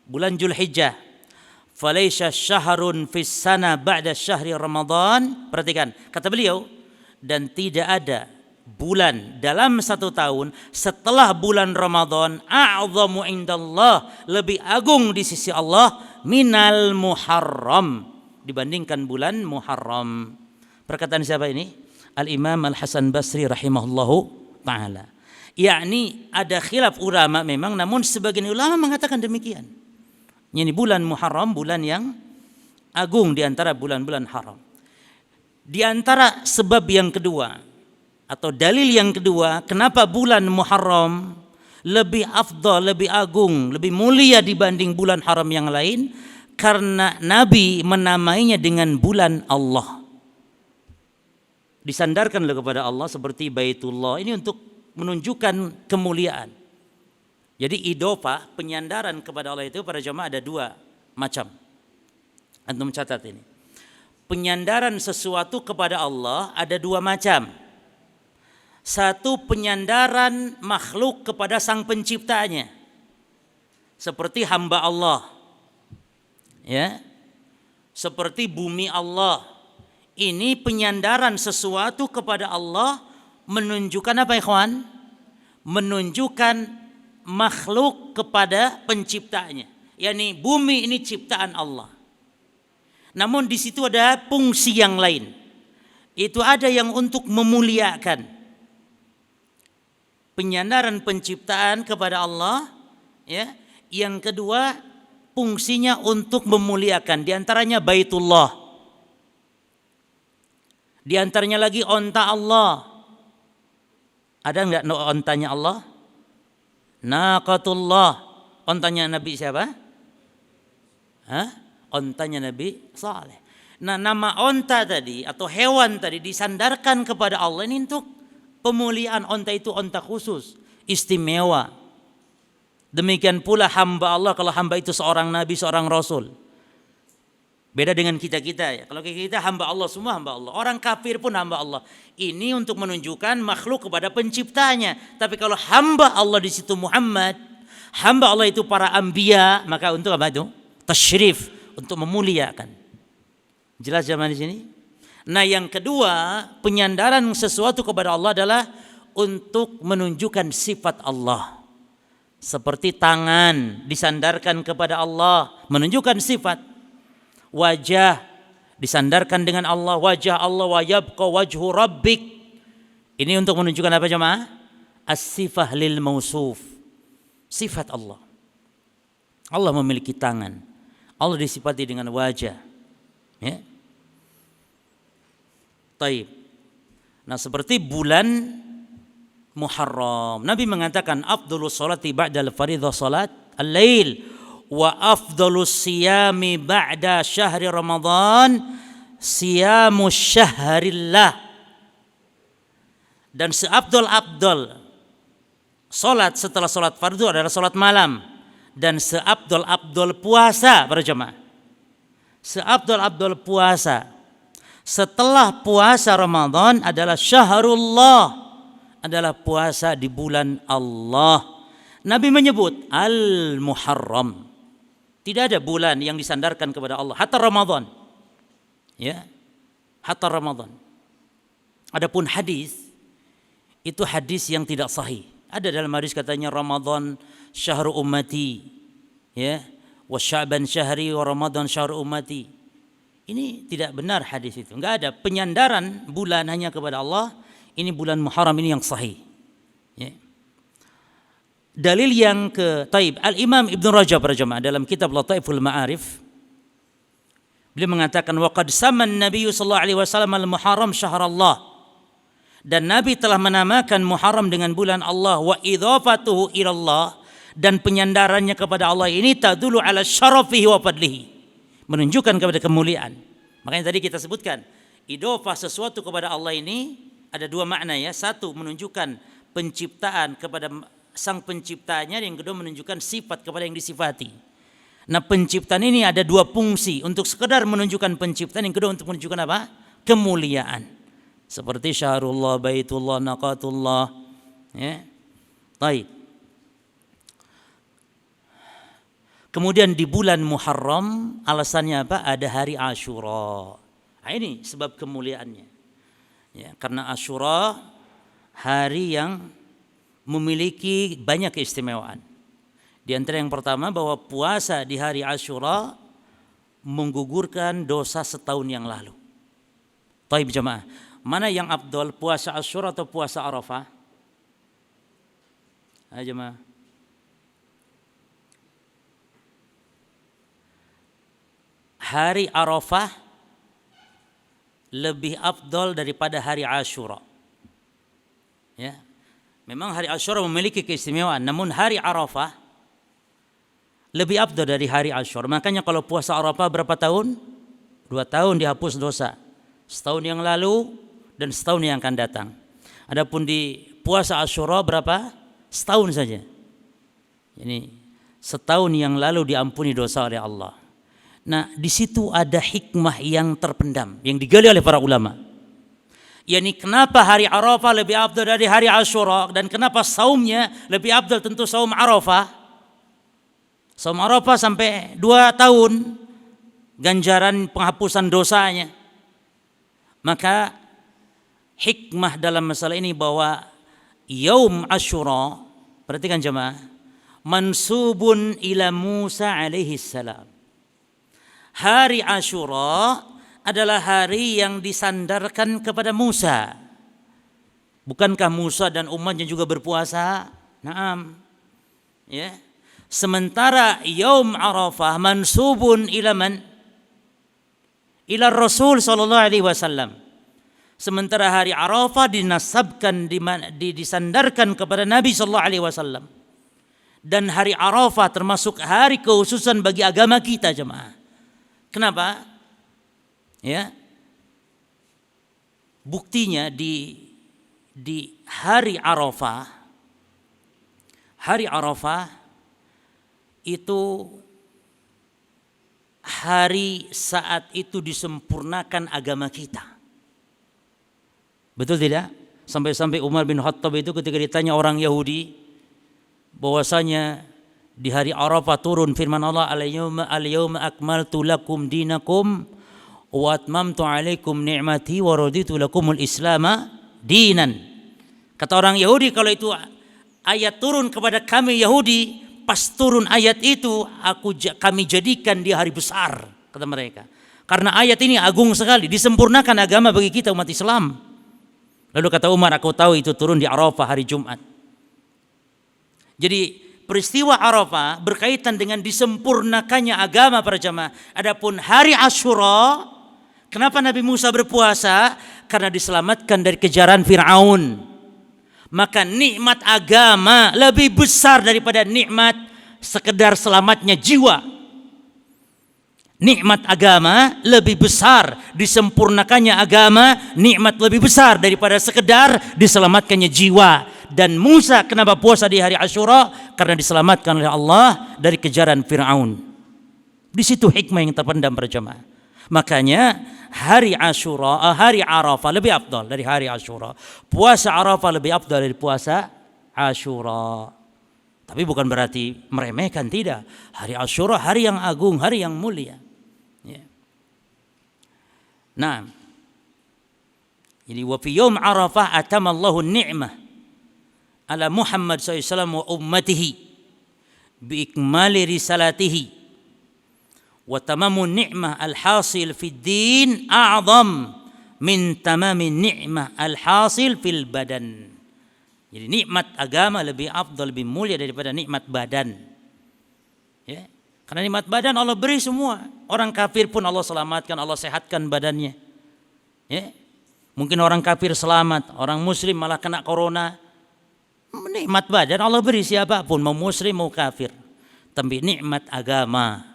Bulan Julhijjah. Falaysa syahrun fis sana ba'da syahri Ramadan. Perhatikan, kata beliau, dan tidak ada bulan dalam satu tahun setelah bulan Ramadan a'zamu indallah, lebih agung di sisi Allah, minal Muharram, dibandingkan bulan Muharram. Perkataan siapa ini? Al-Imam Al-Hasan Basri rahimahullahu ta'ala. Yakni ada khilaf ulama memang, namun sebagian ulama mengatakan demikian. Ini bulan Muharram bulan yang agung di antara bulan-bulan haram. Di antara sebab yang kedua atau dalil yang kedua, kenapa bulan Muharram lebih afdal, lebih agung, lebih mulia dibanding bulan haram yang lain? Karena Nabi menamainya dengan bulan Allah. Disandarkanlah kepada Allah seperti Baitullah. Ini untuk menunjukkan kemuliaan. Jadi idofah, penyandaran kepada Allah itu pada jemaah ada dua macam. Antum catat ini. Penyandaran sesuatu kepada Allah ada dua macam. Satu, penyandaran makhluk kepada sang penciptanya, seperti hamba Allah, ya, seperti bumi Allah. Ini penyandaran sesuatu kepada Allah, menunjukkan apa ikhwan? Menunjukkan makhluk kepada penciptanya. Yani bumi ini ciptaan Allah. Namun di situ ada fungsi yang lain. Itu ada yang untuk memuliakan. Penyandaran penciptaan kepada Allah, ya. Yang kedua, fungsinya untuk memuliakan, di antaranya Baitullah. Di antaranya lagi onta Allah. Ada enggak ontanya Allah? Naqatullah. Ontanya Nabi siapa? Ontanya Nabi Saleh. Nah, nama onta tadi atau hewan tadi disandarkan kepada Allah ini untuk pemuliaan. Onta itu onta khusus, istimewa. Demikian pula hamba Allah, kalau hamba itu seorang nabi, seorang rasul. Beda dengan kita-kita ya. Kalau kita hamba Allah, semua hamba Allah. Orang kafir pun hamba Allah. Ini untuk menunjukkan makhluk kepada penciptanya. Tapi kalau hamba Allah di situ Muhammad, hamba Allah itu para anbiya, maka untuk apa itu? Tasyrif, untuk memuliakan. Jelas zaman di sini? Nah, yang kedua, penyandaran sesuatu kepada Allah adalah untuk menunjukkan sifat Allah. Seperti tangan disandarkan kepada Allah, menunjukkan sifat. Wajah disandarkan dengan Allah, wajah Allah, wa yabqa wajhu rabbik. Ini untuk menunjukkan apa jemaah? As-sifah lil mausuf. Sifat Allah. Allah memiliki tangan. Allah disifati dengan wajah. Ya. Taib. Nah, seperti bulan Muharram. Nabi mengatakan afdhalus salati ba'dal fardhu salat al-lail. Wa afdhalus siyami ba'da syahri Ramadan siyamu syahrillah. Dan seabdul-abdul salat setelah salat fardu adalah salat malam. Dan seabdul-abdul puasa para jemaah. Seabdul-abdul puasa setelah puasa Ramadan adalah syahrullah, adalah puasa di bulan Allah. Nabi menyebut al-Muharram. Tidak ada bulan yang disandarkan kepada Allah hatta Ramadan. Ya. Hatta Ramadan. Adapun hadis itu hadis yang tidak sahih. Ada dalam hadis katanya Ramadan syahrul ummati. Ya. Wa Sya'ban syahri wa Ramadan syahrul ummati. Ini tidak benar hadis itu. Enggak ada penyandaran bulan hanya kepada Allah. Ini bulan Muharram ini yang sahih. Ya. Dalil yang ke Taib, Al-Imam Ibn Rajab berjamaah dalam kitab Lataiful Ma'arif, beliau mengatakan waqad saman Nabi sallallahu alaihi wasallam al-Muharram syahrallah. Dan Nabi telah menamakan Muharram dengan bulan Allah, wa idhafatuhu ila Allah, dan penyandarannya kepada Allah ini tadulu ala syarafihi wa fadlihi, menunjukkan kepada kemuliaan. Makanya tadi kita sebutkan idhafah sesuatu kepada Allah ini ada dua makna ya. Satu, menunjukkan penciptaan kepada sang penciptanya, yang kedua menunjukkan sifat kepada yang disifati. Nah, penciptaan ini ada dua fungsi, untuk sekedar menunjukkan penciptaan, yang kedua untuk menunjukkan apa? Kemuliaan. Seperti syahrullah, baitullah, naqatullah. Ya. Baik. Kemudian di bulan Muharram alasannya apa? Ada hari Asyura. Nah, ini sebab kemuliaannya. Ya, karena Asyura hari yang memiliki banyak keistimewaan. Di antara yang pertama bahwa puasa di hari Asyura menggugurkan dosa setahun yang lalu. Taib jemaah, mana yang afdal, puasa Asyura atau puasa Arafah? Ayo jemaah. Hari Arafah lebih afdal daripada hari Asyura. Ya. Memang hari Asyura memiliki keistimewaan, namun hari Arafah lebih afdal dari hari Asyura. Makanya kalau puasa Arafah berapa tahun? 2 tahun dihapus dosa. Setahun yang lalu dan setahun yang akan datang. Adapun di puasa Asyura berapa? Setahun saja. Ini setahun yang lalu diampuni dosa oleh Allah. Nah, di situ ada hikmah yang terpendam, yang digali oleh para ulama. Yani kenapa hari Arafah lebih afdal dari hari Asyura, dan kenapa saumnya lebih afdal? Tentu saum Arafah. Saum Arafah sampai 2 tahun ganjaran penghapusan dosanya. Maka hikmah dalam masalah ini bahwa Yaum Asyura, perhatikan jemaah, mansubun ila Musa alaihi salam. Hari Asyura adalah hari yang disandarkan kepada Musa. Bukankah Musa dan umatnya juga berpuasa? Naam. Ya. Sementara Yaum Arafah mansubun ila man? Ila Rasul sallallahu alaihi wasallam. Sementara hari Arafah dinasabkan, disandarkan kepada Nabi sallallahu alaihi wasallam. Dan hari Arafah termasuk hari kekhususan bagi agama kita, jemaah. Kenapa? Ya. Buktinya di hari Arafah itu hari saat itu disempurnakan agama kita. Betul tidak? Sampai-sampai Umar bin Khattab itu ketika ditanya orang Yahudi bahwasanya di hari Arafah turun firman Allah, al-yawma akmaltu lakum dinakum wa atmamtu alaikum ni'mati wa raditu lakumul islama dinan. Kata orang Yahudi, kalau itu ayat turun kepada kami Yahudi, pas turun ayat itu kami jadikan di hari besar, kata mereka. Karena ayat ini agung sekali, disempurnakan agama bagi kita umat Islam. Lalu kata Umar, aku tahu itu turun di Arafah hari Jumat. Jadi peristiwa Arafah berkaitan dengan disempurnakannya agama para jamaah. Adapun hari Asyura, kenapa Nabi Musa berpuasa? Karena diselamatkan dari kejaran Fir'aun. Maka nikmat agama lebih besar daripada nikmat sekedar selamatnya jiwa. Nikmat agama lebih besar, disempurnakannya agama, nikmat lebih besar daripada sekedar diselamatkannya jiwa. Dan Musa kenapa puasa di hari Asyura? Karena diselamatkan oleh Allah dari kejaran Fir'aun. Di situ hikmah yang terpendam berjamaah. Makanya hari Asyura, hari Arafah lebih afdal dari hari Asyura. Puasa Arafah lebih afdal dari puasa Asyura. Tapi bukan berarti meremehkan, tidak. Hari Asyura hari yang agung, hari yang mulia. Ya. Nah, jadi wa fi yaum Arafah atamallahu ni'mah ala Muhammad SAW wa ummatihi bi ikmali risalatihi wa tamamu ni'mah al-hasil fid din a'zam min tamami ni'mah al-hasil fil badan. Jadi nikmat agama lebih afdal, lebih mulia daripada nikmat badan. Ya. Karena nikmat badan Allah beri semua. Orang kafir pun Allah selamatkan, Allah sehatkan badannya. Ya. Mungkin orang kafir selamat, orang muslim malah kena corona. Nikmat badan Allah beri siapapun, mau muslim mau kafir. Tapi nikmat agama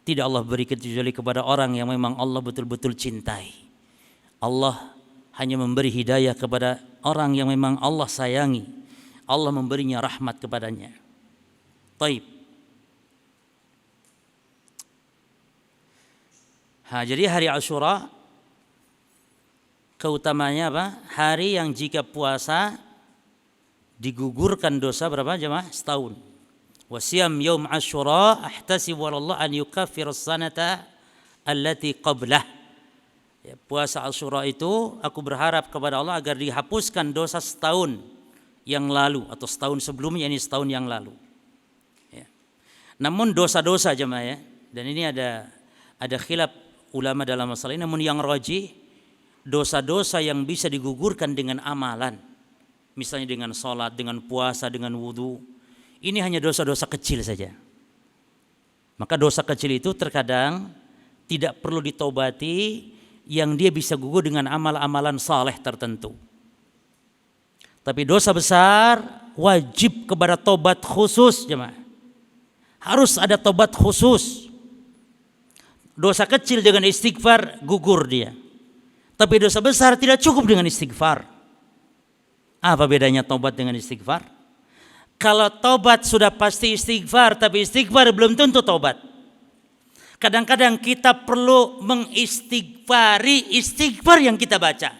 tidak Allah beri kecuali kepada orang yang memang Allah betul-betul cintai. Allah hanya memberi hidayah kepada orang yang memang Allah sayangi. Allah memberinya rahmat kepadanya. Taib. Jadi hari Asyura keutamanya apa? Hari yang jika puasa digugurkan dosa berapa jemaah? Setahun. Wasiyam yaum Asyura ahtasibu Allah an yukaffir as-sanata allati qablah. Ya, puasa Asyura itu aku berharap kepada Allah agar dihapuskan dosa setahun yang lalu atau setahun sebelumnya, ini setahun yang lalu. Ya. Namun dosa-dosa jemaah ya, dan ini ada khilaf ulama dalam masalah ini, namun yang rajih dosa-dosa yang bisa digugurkan dengan amalan, misalnya dengan sholat, dengan puasa, dengan wudu, ini hanya dosa-dosa kecil saja. Maka dosa kecil itu terkadang tidak perlu ditobati, yang dia bisa gugur dengan amal-amalan saleh tertentu. Tapi dosa besar wajib kepada tobat khusus jemaah. Harus ada tobat khusus. Dosa kecil dengan istighfar gugur dia. Tapi dosa besar tidak cukup dengan istighfar. Apa bedanya tobat dengan istighfar? Kalau tobat sudah pasti istighfar, tapi istighfar belum tentu tobat. Kadang-kadang kita perlu mengistighfari istighfar yang kita baca.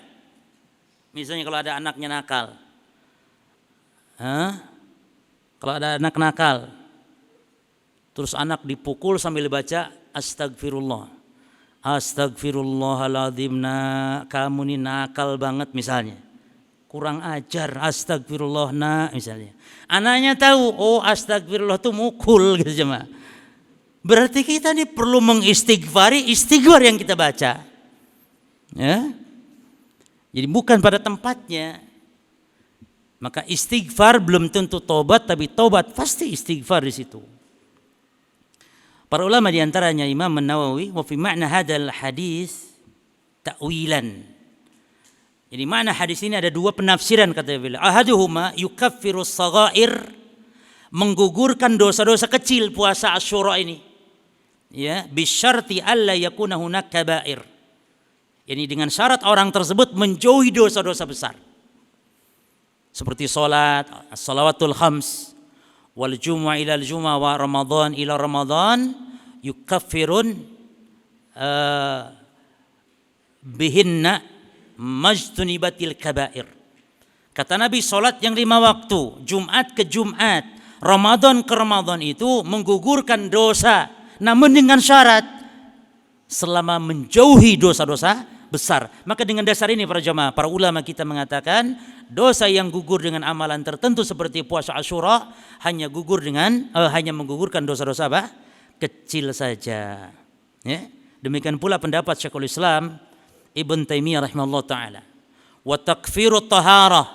Misalnya kalau ada anaknya nakal. Kalau ada anak nakal, terus anak dipukul sambil baca astagfirullah. Astagfirullahaladzim, nak, kamu ini nakal banget misalnya. Kurang ajar, astagfirullah nak misalnya. Anaknya tahu, oh astagfirullah itu mukul gitu jemaah. Berarti kita ini perlu mengistighfari istighfar yang kita baca. Ya. Jadi bukan pada tempatnya. Maka istighfar belum tentu tobat, tapi tobat pasti istighfar di situ. Para ulama di antaranya Imam An-Nawawi, wa fi ma'na hadzal hadis ta'wilan. Jadi mana hadis ini ada dua penafsiran kata beliau. Ahaduhuma yukaffirus saghair, menggugurkan dosa-dosa kecil puasa Asyura ini. Ya, bisyarti alla yakuna hunak kabair. Ini dengan syarat orang tersebut menjauhi dosa-dosa besar. Seperti salat, as-salawatul khams, wal jumu'ah ila al-jumu'ah wa ramadan ila ramadan yukaffirun bihinna majtunibatil kabair. Kata Nabi, salat yang 5 waktu, Jumat ke Jumat, Ramadan ke Ramadan itu menggugurkan dosa, namun dengan syarat selama menjauhi dosa-dosa besar. Maka dengan dasar ini para jamaah, para ulama kita mengatakan dosa yang gugur dengan amalan tertentu seperti puasa Asyura hanya menggugurkan dosa-dosa apa? Kecil saja. Ya. Demikian pula pendapat Syekhul Islam Ibn Taimiyah rahimahullah ta'ala. Wa takfirut taharah,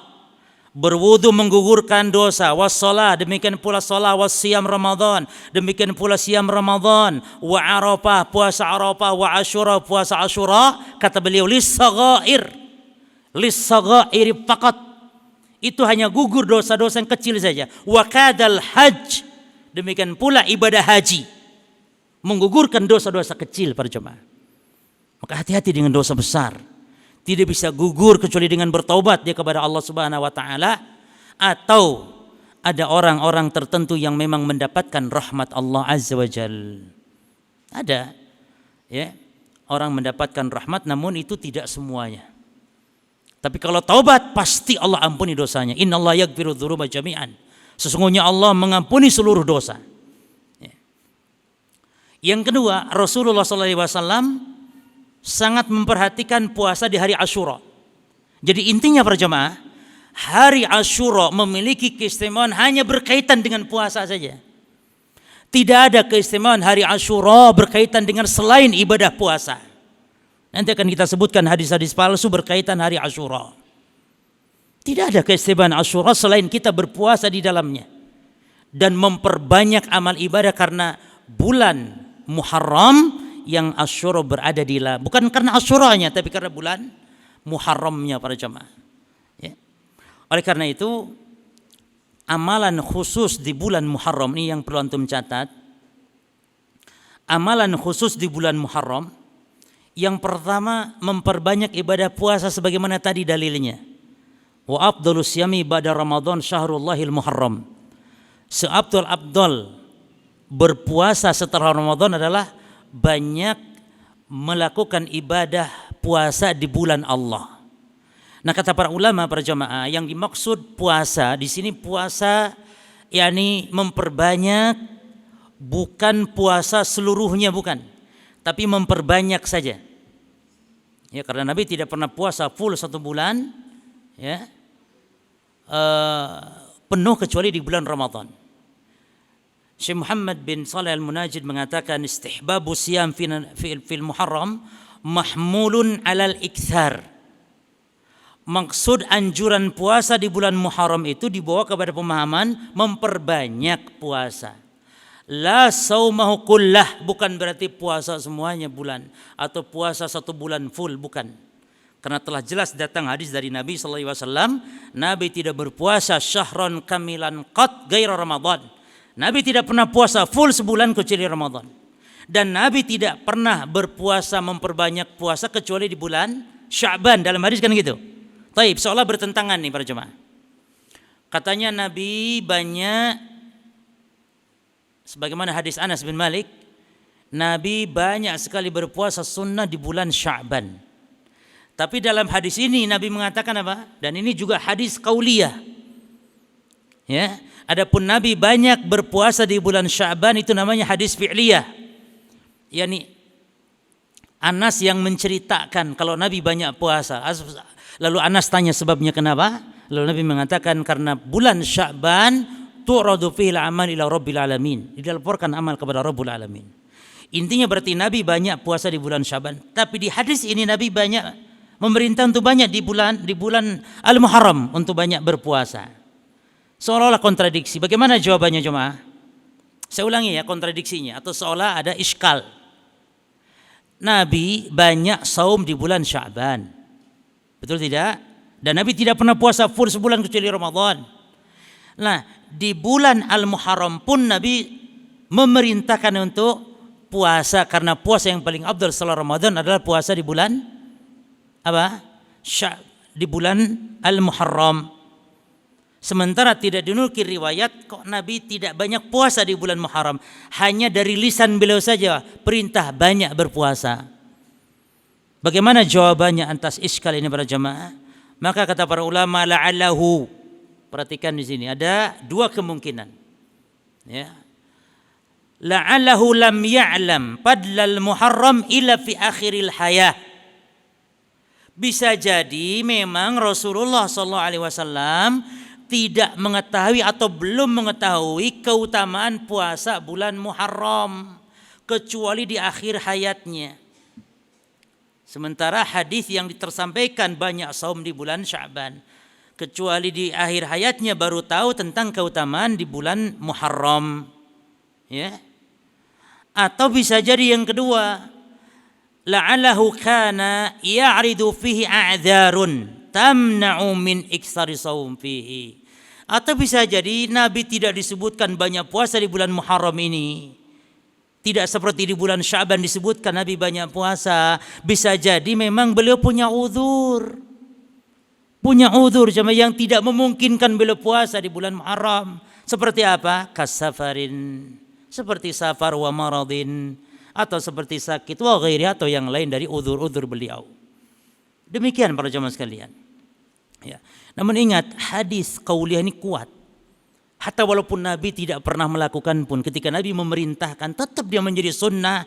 berwudu menggugurkan dosa. Wassalah, demikian pula salat. Wassiyam Ramadan, demikian pula siam Ramadan. Wa Arafah, puasa Arafah. Wa Asyura, puasa Asyura. Kata beliau, lis-saghair faqat, itu hanya gugur dosa-dosa yang kecil saja. Wa kadal hajj, demikian pula ibadah haji menggugurkan dosa-dosa kecil para jemaah. Maka hati-hati dengan dosa besar. Tidak bisa gugur kecuali dengan bertaubat dia kepada Allah Subhanahu wa taala, atau ada orang-orang tertentu yang memang mendapatkan rahmat Allah Azza wa Jal. Ada ya, orang mendapatkan rahmat namun itu tidak semuanya. Tapi kalau taubat pasti Allah ampuni dosanya. Innallaha yaghfiru dzunuba jami'an. Sesungguhnya Allah mengampuni seluruh dosa. Ya. Yang kedua, Rasulullah SAW sangat memperhatikan puasa di hari Asyura. Jadi intinya para jemaah, hari Asyura memiliki keistimewaan hanya berkaitan dengan puasa saja. Tidak ada keistimewaan hari Asyura berkaitan dengan selain ibadah puasa. Nanti akan kita sebutkan hadis-hadis palsu berkaitan hari Asyura. Tidak ada keistimewaan Asyura selain kita berpuasa di dalamnya dan memperbanyak amal ibadah karena bulan Muharram yang Asyura berada di dalam, bukan karena Asyuranya tapi karena bulan Muharramnya para jemaah. Ya. Oleh karena itu amalan khusus di bulan Muharram ini yang perlu antum catat. Amalan khusus di bulan Muharram yang pertama memperbanyak ibadah puasa sebagaimana tadi dalilnya. Wa afdhalus siyami ba'da Ramadan syahrullahil Muharram. Seabdul berpuasa setelah Ramadan adalah banyak melakukan ibadah puasa di bulan Allah. Nah, kata para ulama, para jamaah, yang dimaksud puasa di sini puasa yakni memperbanyak, bukan puasa seluruhnya, bukan, tapi memperbanyak saja. Ya, karena Nabi tidak pernah puasa full 1 bulan, ya, penuh kecuali di bulan Ramadan. Syekh Muhammad bin Shalih Al-Munajjid mengatakan istihbabu siyam fil Muharram mahmulun alal ikthar. Maksud anjuran puasa di bulan Muharram itu dibawa kepada pemahaman memperbanyak puasa. La saumahu kullah, bukan berarti puasa semuanya bulan atau puasa 1 bulan full, bukan. Karena telah jelas datang hadis dari Nabi sallallahu alaihi wasallam, Nabi tidak berpuasa syahron kamilan qat ghaira Ramadan. Nabi tidak pernah puasa full sebulan kecuali Ramadan. Dan Nabi tidak pernah berpuasa memperbanyak puasa kecuali di bulan Sya'ban. Dalam hadis kan gitu. Taib, seolah bertentangan nih para jemaah. Katanya Nabi banyak, sebagaimana hadis Anas bin Malik, Nabi banyak sekali berpuasa sunnah di bulan Sya'ban. Tapi dalam hadis ini Nabi mengatakan apa? Dan ini juga hadis qauliyah. Ya, adapun Nabi banyak berpuasa di bulan Sya'ban itu namanya hadis fi'liyah. Yani Anas yang menceritakan kalau Nabi banyak puasa. Lalu Anas tanya sebabnya kenapa? Lalu Nabi mengatakan karena bulan Sya'ban tu'radu fihi al-amal ila rabbil alamin. Dilaporkan amal kepada Rabbul alamin. Intinya berarti Nabi banyak puasa di bulan Sya'ban. Tapi di hadis ini Nabi banyak memerintah untuk banyak di bulan Al-Muharram untuk banyak berpuasa. Seolah-olah kontradiksi. Bagaimana jawabannya jemaah? Saya ulangi ya kontradiksinya, atau seolah ada iskal. Nabi banyak saum di bulan Sya'ban. Betul tidak? Dan Nabi tidak pernah puasa full sebulan kecuali Ramadan. Nah, di bulan Al-Muharram pun Nabi memerintahkan untuk puasa, karena puasa yang paling afdal setelah Ramadan adalah puasa di bulan apa? Di bulan Al-Muharram. Sementara tidak dinukil riwayat kok Nabi tidak banyak puasa di bulan Muharram. Hanya dari lisan beliau saja perintah banyak berpuasa. Bagaimana jawabannya atas iskal ini para jamaah? Maka kata para ulama la'allahu. Perhatikan di sini ada dua kemungkinan. Ya. La'allahu lam ya'lam padlal Muharram illa fi akhiril hayah. Bisa jadi memang Rasulullah SAW tidak mengetahui atau belum mengetahui keutamaan puasa bulan Muharram kecuali di akhir hayatnya. Sementara hadis yang tersampaikan banyak saum di bulan Sya'ban, kecuali di akhir hayatnya baru tahu tentang keutamaan di bulan Muharram. Ya. Atau bisa jadi yang kedua, la'allahu kana ya'ridu fihi a'dzarun tamna'u min iksari saum fihi. Atau bisa jadi Nabi tidak disebutkan banyak puasa di bulan Muharram ini. Tidak seperti di bulan Sya'ban disebutkan Nabi banyak puasa. Bisa jadi memang beliau punya uzur. Punya uzur yang tidak memungkinkan beliau puasa di bulan Muharram. Seperti apa? Kasafarin. Seperti safar wa maradin. Atau seperti sakit wa ghairi, atau yang lain dari uzur-uzur beliau. Demikian para jamaah sekalian. Ya. Namun ingat, hadis qauliyah ini kuat. Hatta walaupun Nabi tidak pernah melakukan pun, ketika Nabi memerintahkan tetap dia menjadi sunnah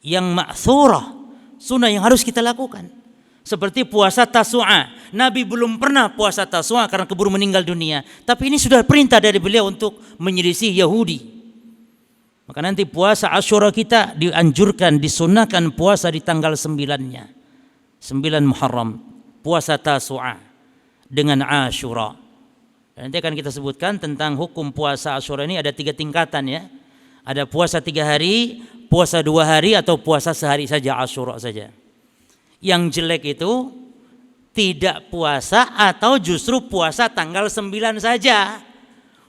yang ma'thurah, sunnah yang harus kita lakukan. Seperti puasa Tasu'a. Nabi belum pernah puasa Tasu'a karena keburu meninggal dunia, tapi ini sudah perintah dari beliau untuk menyelisih Yahudi. Maka nanti puasa Asyura kita dianjurkan, disunnahkan puasa di tanggal 9-nya. 9 Muharram, puasa Tasu'a dengan Asyura. Dan nanti akan kita sebutkan tentang hukum puasa Asyura ini ada 3 tingkatan ya. Ada puasa 3 hari, puasa 2 hari, atau puasa sehari saja Asyura saja. Yang jelek itu tidak puasa atau justru puasa tanggal 9 saja.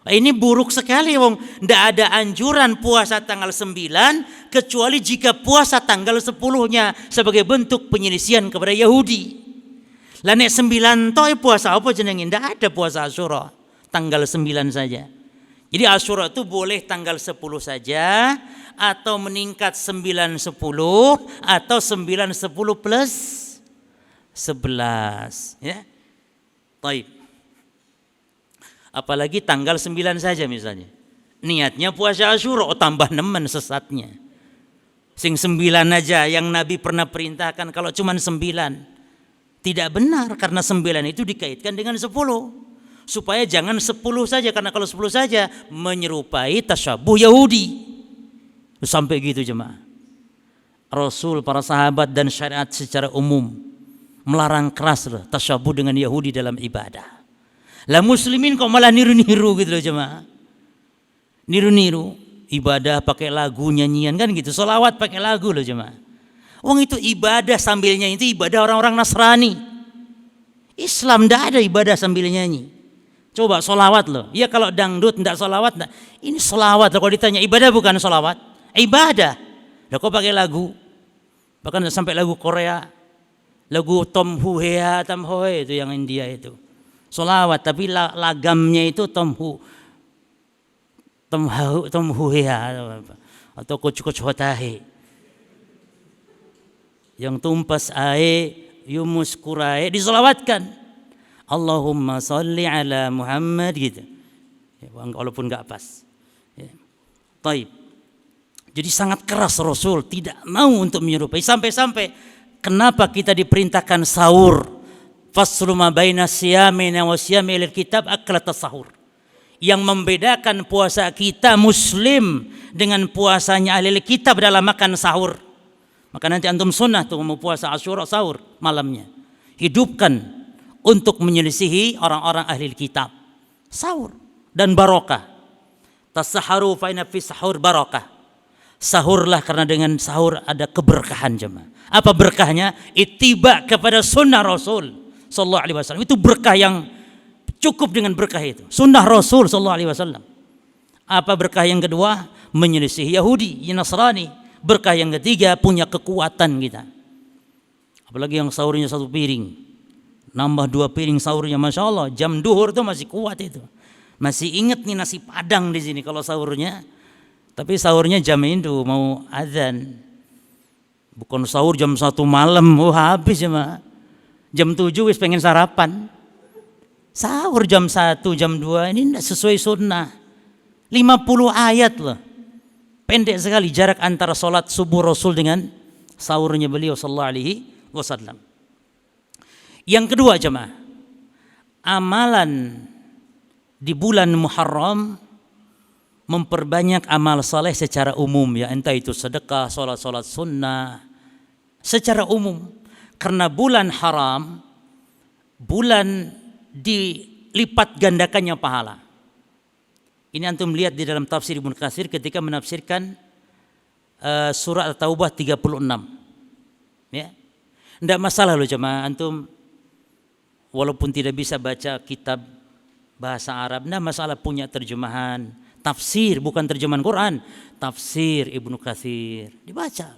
Ini buruk sekali wong. Tidak ada anjuran puasa tanggal 9 kecuali jika puasa tanggal 10-nya sebagai bentuk penyelisihan kepada Yahudi. Lah nek 9 toh puasa apa jenenge? Tidak ada puasa Asyura tanggal 9 saja. Jadi Asyura itu boleh tanggal 10 saja, atau meningkat 9-10, atau 9-10 plus 11 ya. Baik. Apalagi tanggal 9 saja misalnya. Niatnya puasa Asyura, tambah nemen sesatnya. Sing 9 aja yang Nabi pernah perintahkan kalau cuma 9. Tidak benar, karena 9 itu dikaitkan dengan 10. Supaya jangan 10 saja, karena kalau 10 saja menyerupai tasyabuh Yahudi. Sampai gitu jemaah. Rasul, para sahabat dan syariat secara umum melarang keras tasyabuh dengan Yahudi dalam ibadah. Lah muslimin kok malah niru-niru gitu loh jemaah. Niru-niru ibadah pakai lagu, nyanyian kan gitu. Sholawat pakai lagu loh jemaah. Wong itu ibadah sambil nyanyi, itu ibadah orang-orang Nasrani. Islam tidak ada ibadah sambil nyanyi. Coba sholawat loh. Ya kalau dangdut tidak sholawat, enggak. Ini sholawat. Kalau ditanya ibadah bukan sholawat, ibadah. Lah kok pakai lagu? Bahkan sampai lagu Korea, lagu Tom Huhea, Tom Hoe itu yang India itu. Sholawat tapi lagamnya itu Tom Huhea atau Kuch Hotahe. Yang tumpas ae yumus kurai disolawatkan. Allahumma salli ala Muhammad gitu. Ya, walaupun enggak pas. Ya. Taib. Jadi sangat keras Rasul tidak mau untuk menyerupai, sampai-sampai kenapa kita diperintahkan sahur? Faslu ma baina siyamina wa siyamil kitab aklat sahur. Yang membedakan puasa kita muslim dengan puasanya ahli kitab dalam makan sahur. Maka nanti antum sunnah tuh mau puasa Asyura sahur malamnya. Hidupkan untuk menyelisihi orang-orang ahli kitab. Sahur dan barokah. Tasaharu fa inna fi sahur barakah. Sahurlah karena dengan sahur ada keberkahan jemaah. Apa berkahnya? Ittiba kepada sunnah Rasul sallallahu alaihi wasallam. Itu berkah yang cukup dengan berkah itu. Sunnah Rasul sallallahu alaihi wasallam. Apa berkah yang kedua? Menyelisih Yahudi, Nasrani. Berkah yang ketiga, punya kekuatan kita. Apalagi yang sahurnya 1 piring, nambah 2 piring sahurnya, masya Allah. Jam duhur itu masih kuat itu. Masih ingat nih nasi padang di sini kalau sahurnya. Tapi sahurnya jam itu mau azan. Bukan sahur jam 1 malam, habis ya mah. Jam 7 wis pengen sarapan. Sahur jam 1, jam 2 ini tidak sesuai sunnah. 50 ayat loh. Pendek sekali jarak antara sholat subuh Rasul dengan sahurnya beliau sallallahu alaihi wasallam. Yang kedua jemaah, amalan di bulan Muharram memperbanyak amal saleh secara umum ya, entah itu sedekah, sholat sunnah secara umum. Karena bulan haram, bulan dilipat gandakannya pahala. Ini antum lihat di dalam tafsir Ibnu Katsir ketika menafsirkan surat At-Taubah 36. Ya. Enggak masalah loh jemaah, antum walaupun tidak bisa baca kitab bahasa Arab, enggak masalah punya terjemahan tafsir, bukan terjemahan Quran, tafsir Ibnu Katsir dibaca.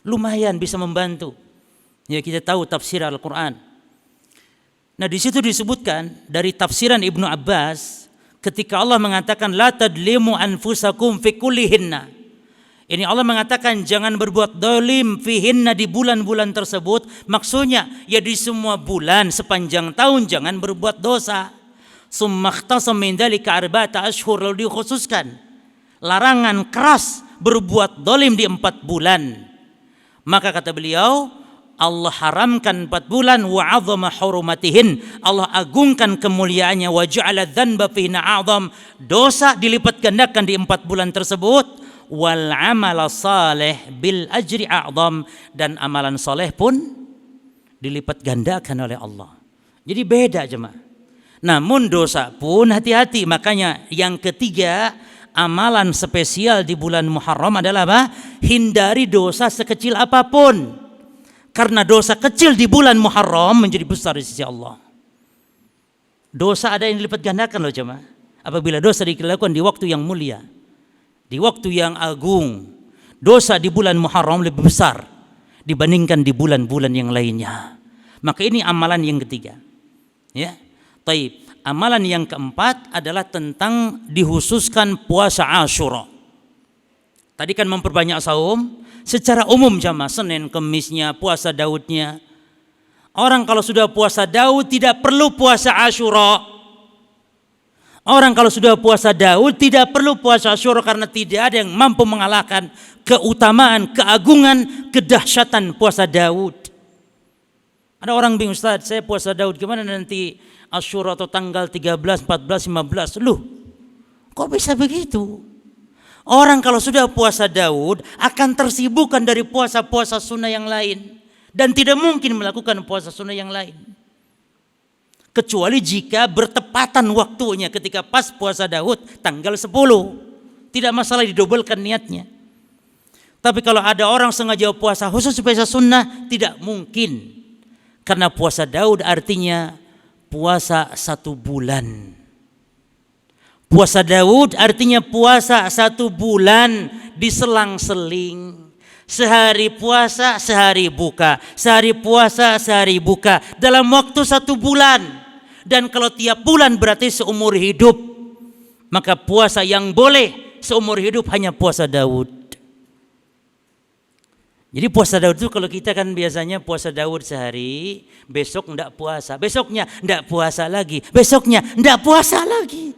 Lumayan bisa membantu. Ya, kita tahu tafsir Al-Quran. Nah, di situ disebutkan dari tafsiran Ibnu Abbas ketika Allah mengatakan la tadlimu anfusakum fi kullihinna. Ini Allah mengatakan jangan berbuat dolim fihinna di bulan-bulan tersebut. Maksudnya ya di semua bulan sepanjang tahun jangan berbuat dosa. Summa ikhtasam min dzalika arba'ata ashhur, lalu dikhususkan larangan keras berbuat dolim di 4 bulan. Maka kata beliau, Allah haramkan 4 bulan wa 'azama hurumatihin. Allah agungkan kemuliaannya wa ja'ala dzanba fihinna a'zam. Dosa dilipat gandakan di 4 bulan tersebut. Wal 'amala salih bil ajri a'zam, dan amalan soleh pun dilipat gandakan oleh Allah. Jadi beda jemaah. Namun dosa pun hati-hati. Makanya yang ketiga, amalan spesial di bulan Muharram adalah apa? Hindari dosa sekecil apapun. Karena dosa kecil di bulan Muharram menjadi besar di sisi Allah. Dosa ada yang dilipat gandakan loh jemaah. Apabila dosa dilakukan di waktu yang mulia, di waktu yang agung, dosa di bulan Muharram lebih besar dibandingkan di bulan-bulan yang lainnya. Maka ini amalan yang ketiga. Ya. Taib. Amalan yang keempat adalah tentang dihususkan puasa Asyura. Tadi kan memperbanyak saum. Secara umum jamaah, Senin, Kemisnya, puasa Daudnya. Orang kalau sudah puasa Daud tidak perlu puasa Asyura. Orang kalau sudah puasa Daud tidak perlu puasa Asyura karena tidak ada yang mampu mengalahkan keutamaan, keagungan, kedahsyatan puasa Daud. Ada orang bingung, Ustaz, saya puasa Daud gimana nanti Asyura atau tanggal 13, 14, 15. Loh, kok bisa begitu? Orang kalau sudah puasa Daud akan tersibukkan dari puasa-puasa sunnah yang lain. Dan tidak mungkin melakukan puasa sunnah yang lain. Kecuali jika bertepatan waktunya ketika pas puasa Daud tanggal 10. Tidak masalah didobelkan niatnya. Tapi kalau ada orang sengaja puasa khusus puasa sunnah, tidak mungkin. Karena puasa Daud artinya puasa 1 bulan. Puasa Daud artinya puasa 1 bulan diselang-seling. Sehari puasa, sehari buka. Sehari puasa, sehari buka. Dalam waktu 1 bulan. Dan kalau tiap bulan berarti seumur hidup. Maka puasa yang boleh seumur hidup hanya puasa Daud. Jadi puasa Daud itu kalau kita kan biasanya puasa Daud sehari, besok enggak puasa. Besoknya enggak puasa lagi. Besoknya enggak puasa lagi.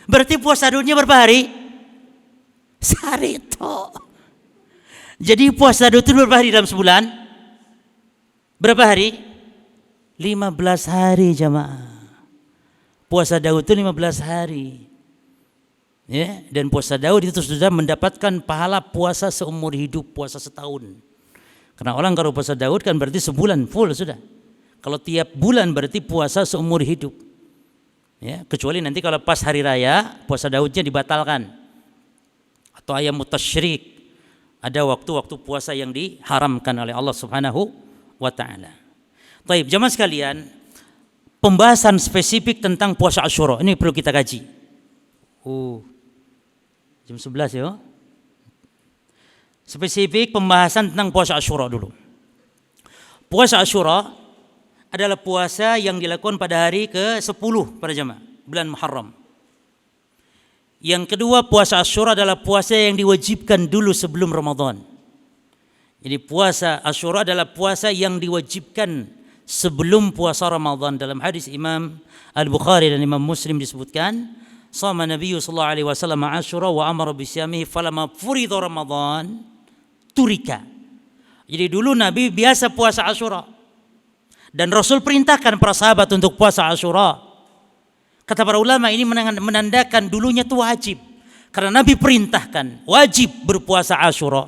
Berarti puasa Daudnya berapa hari? Sehari itu. Jadi puasa Daud itu berapa hari dalam sebulan? Berapa hari? 15 hari jamaah. Puasa Daud itu 15 hari. Ya, dan puasa Daud itu sudah mendapatkan pahala puasa seumur hidup, puasa setahun. Karena orang kalau puasa Daud kan berarti sebulan full sudah. Kalau tiap bulan berarti puasa seumur hidup. Ya, kecuali nanti kalau pas hari raya puasa Daudnya dibatalkan atau ayam tasyrik, ada waktu-waktu puasa yang diharamkan oleh Allah Subhanahu wa taala. Baik, jamaah sekalian, pembahasan spesifik tentang puasa Asyura. Ini perlu kita kaji. Jam 11 ya. Spesifik pembahasan tentang puasa Asyura dulu. Puasa Asyura adalah puasa yang dilakukan pada hari ke-10 pada jemaah bulan Muharram. Yang kedua, puasa Asyura adalah puasa yang diwajibkan dulu sebelum Ramadan. Jadi puasa Asyura adalah puasa yang diwajibkan sebelum puasa Ramadan. Dalam hadis Imam Al-Bukhari dan Imam Muslim disebutkan, "Shama Nabi sallallahu alaihi wasallam Asyura wa amara bisyamihi falamma furidha Ramadan turika." Jadi dulu Nabi biasa puasa Asyura. Dan Rasul perintahkan para sahabat untuk puasa Asyura. Kata para ulama, ini menandakan dulunya itu wajib. Karena Nabi perintahkan wajib berpuasa Asyura.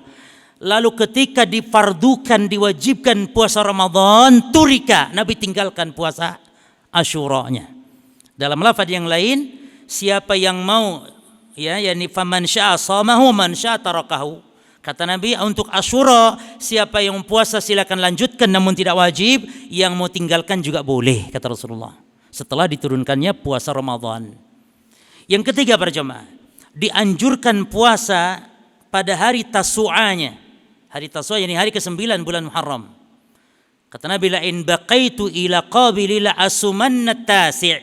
Lalu ketika difardukan, diwajibkan puasa Ramadan, turika, Nabi tinggalkan puasa Asyuranya. Dalam lafaz yang lain, siapa yang mau, yani faman syaa shamahu man syaa tarakahu. Kata Nabi, untuk Asyura siapa yang puasa silakan lanjutkan namun tidak wajib, yang mau tinggalkan juga boleh, kata Rasulullah. Setelah diturunkannya puasa Ramadan. Yang ketiga para jemaah, dianjurkan puasa pada hari Tasu'anya. Hari Tasu'a yani hari ke-9 bulan Muharram. Kata Nabi, la in baqaitu ila qabili la asumanna tasi'.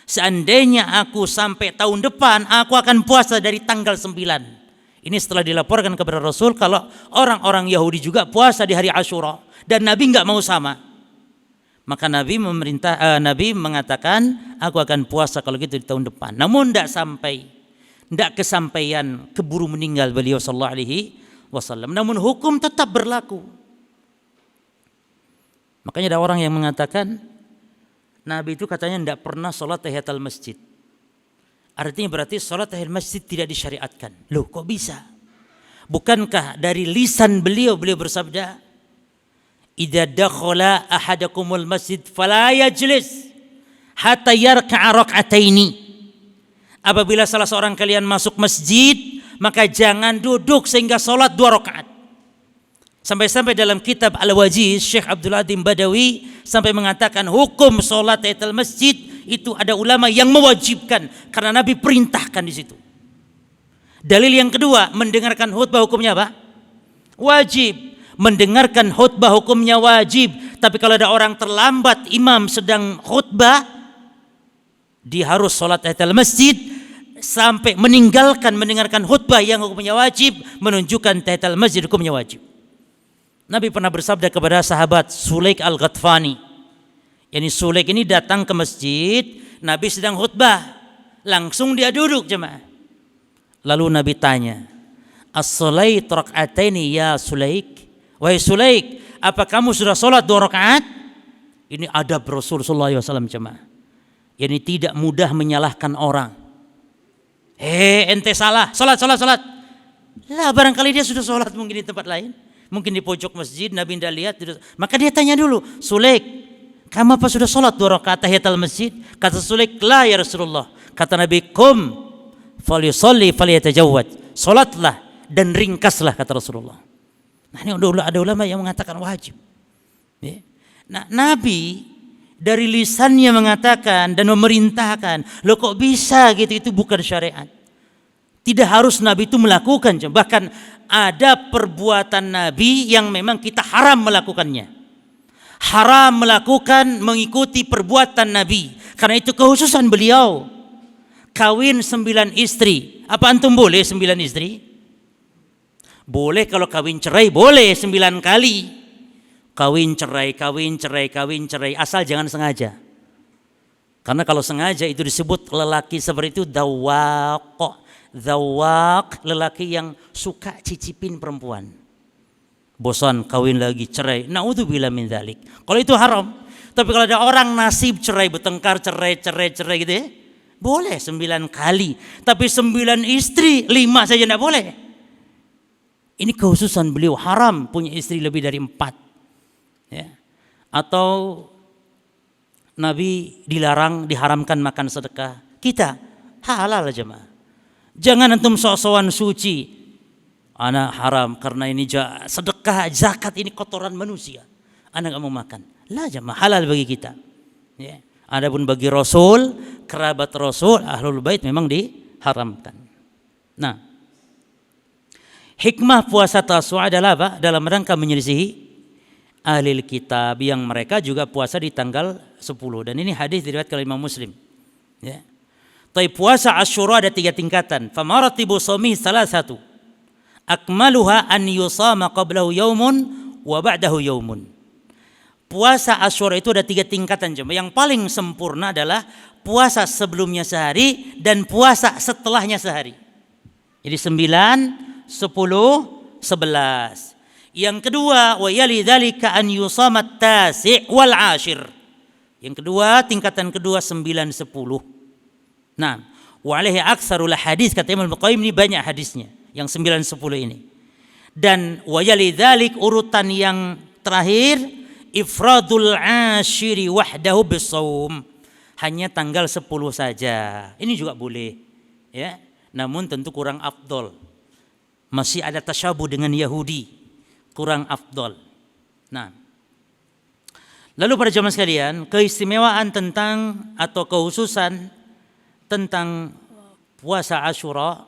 Seandainya aku sampai tahun depan, aku akan puasa dari tanggal 9. Ini setelah dilaporkan kepada Rasul kalau orang-orang Yahudi juga puasa di hari Asyura dan Nabi enggak mau sama. Maka Nabi mengatakan, aku akan puasa kalau gitu di tahun depan. Namun tidak kesampaian, keburu meninggal beliau sallallahu alaihi wasallam. Namun hukum tetap berlaku. Makanya ada orang yang mengatakan Nabi itu katanya tidak pernah sholat tahiyatul masjid. Artinya berarti sholat tahiyatul masjid tidak disyariatkan. Loh, kok bisa? Bukankah dari lisan beliau bersabda, "Idza dakhala ahadakumul masjid fala yajlis hatta yarka'a rak'ataini." Apabila salah seorang kalian masuk masjid, maka jangan duduk sehingga sholat 2 rakaat. Sampai-sampai dalam kitab Al-Wajiz, Syekh Abdul Adim Badawi sampai mengatakan hukum sholat tahiyatul masjid itu ada ulama yang mewajibkan karena Nabi perintahkan di situ. Dalil yang kedua, mendengarkan khutbah hukumnya apa? Wajib. Mendengarkan khutbah hukumnya wajib. Tapi kalau ada orang terlambat, imam sedang khutbah, dia harus sholat tahiyatul masjid sampai meninggalkan mendengarkan khutbah yang hukumnya wajib, menunjukkan tahiyatul masjid hukumnya wajib. Nabi pernah bersabda kepada sahabat Sulaik Al-Ghatfani. Yani Sulaik ini datang ke masjid, Nabi sedang khutbah, langsung dia duduk jemaah. Lalu Nabi tanya, "As-salait rak'ataini ya Sulaik?" Wahai Sulaik, apa kamu sudah sholat 2 rakaat? Ini adab Rasul sallallahu alaihi wasallam jemaah. Yani tidak mudah menyalahkan orang. Ente salah, sholat. Lah barangkali dia sudah sholat mungkin di tempat lain, mungkin di pojok masjid, Nabi tidak lihat. Maka dia tanya dulu, "Sulaik, kamu apa sudah sholat 2 rakaat tahiyatul masjid?" Kata Sulaik, "La ya Rasulullah." Kata Nabi, "Qum falyusalli falyatajawwad." Salatlah dan ringkaslah, kata Rasulullah. Nah, ini ada ulama yang mengatakan wajib. Ya. Nah, Nabi dari lisannya mengatakan dan memerintahkan. Loh, kok bisa gitu? Itu bukan syariat. Tidak harus Nabi itu melakukan. Bahkan ada perbuatan Nabi yang memang kita haram melakukannya. Haram melakukan mengikuti perbuatan Nabi. Karena itu kehususan beliau. Kawin 9 istri. Apa antum boleh 9 istri? Boleh kalau kawin cerai, boleh 9 kali. Kawin cerai, asal jangan sengaja. Karena kalau sengaja itu disebut lelaki seperti itu zawaq, lelaki yang suka cicipin perempuan. Bosan, kawin lagi, cerai. Na'udzubillah min dzalik. Kalau itu haram. Tapi kalau ada orang nasib cerai, bertengkar, cerai gitu ya, boleh 9 kali. Tapi 9 istri, 5 saja tidak boleh. Ini kehususan beliau, haram punya istri lebih dari 4. Ya. Atau Nabi diharamkan makan sedekah. Kita halal jemaah. Jangan antum sok-sokan suci. Anak haram karena ini sedekah, zakat ini kotoran manusia. Anak enggak mau makan. Lah jemaah, halal bagi kita. Ya. Adapun bagi Rasul, kerabat Rasul, Ahlul Bait memang diharamkan. Nah, hikmah puasa Tasu'a adalah apa? Dalam rangka menyelisihi ahli kitab yang mereka juga puasa di tanggal 10. Dan ini hadis diriwayatkan oleh Imam Muslim. Ya. Tapi puasa Asyura ada 3 tingkatan. Famaratibu shaumi salasatu. Akmaluha an yusama qablahu yaumun wa ba'dahu yaumun. Puasa Asyura itu ada 3 tingkatan. Yang paling sempurna adalah puasa sebelumnya sehari dan puasa setelahnya sehari. Jadi 9, 10, 11. Yang kedua, wa yali dzalika an yusama at-tasi' wal 'ashir. Yang kedua, tingkatan kedua 9, 10. Nah, wa alaihi aktsarul hadis, kata Imam Al-Qayyim, ini banyak hadisnya yang 9, 10 ini. Dan wa yali dzalik, urutan yang terakhir, ifradul 'ashiri wahdahu bisawm. Hanya tanggal 10 saja. Ini juga boleh, ya. Namun tentu kurang afdol. Masih ada tasyabuh dengan Yahudi, kurang afdol. Nah, lalu pada jamaah sekalian, keistimewaan tentang atau kekhususan tentang puasa Asyura,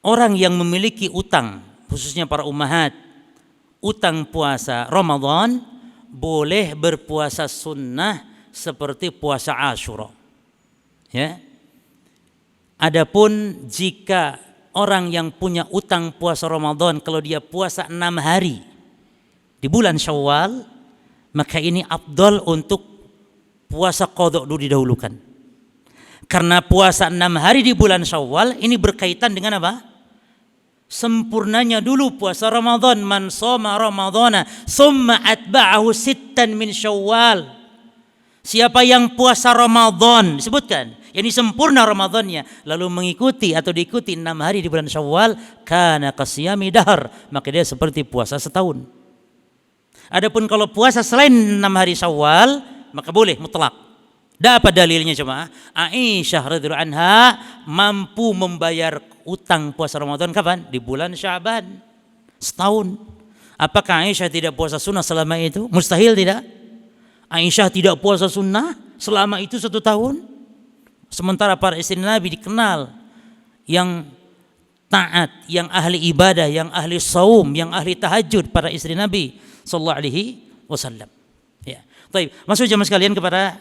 orang yang memiliki utang, khususnya para ummahat, utang puasa Ramadan, boleh berpuasa sunnah seperti puasa Asyura. Ya. Adapun jika orang yang punya utang puasa Ramadan, kalau dia puasa 6 hari di bulan Syawal, maka ini afdal untuk puasa qadha dulu didahulukan. Karena puasa 6 hari di bulan Syawal ini berkaitan dengan apa? Sempurnanya dulu puasa Ramadan. Man shoma Ramadhana summa atba'ahu sittan min Syawal. Siapa yang puasa Ramadan, disebutkan, yani sempurna Ramadannya, lalu mengikuti atau diikuti 6 hari di bulan Syawal, kana qasiyami dahr, maka dia seperti puasa setahun. Adapun kalau puasa selain 6 hari Syawal, maka boleh mutlak. Dan apa dalilnya jemaah? Aisyah radhiyallahu anha mampu membayar utang puasa Ramadan kapan? Di bulan Sya'ban, setahun. Apakah Aisyah tidak puasa sunnah selama itu? Mustahil tidak. Aisyah tidak puasa sunnah selama itu 1 tahun. Sementara para istri Nabi dikenal yang taat, yang ahli ibadah, yang ahli saum, yang ahli tahajud, para istri Nabi sallallahu alaihi wasallam. Ya. Baik, masuk jemaah sekalian kepada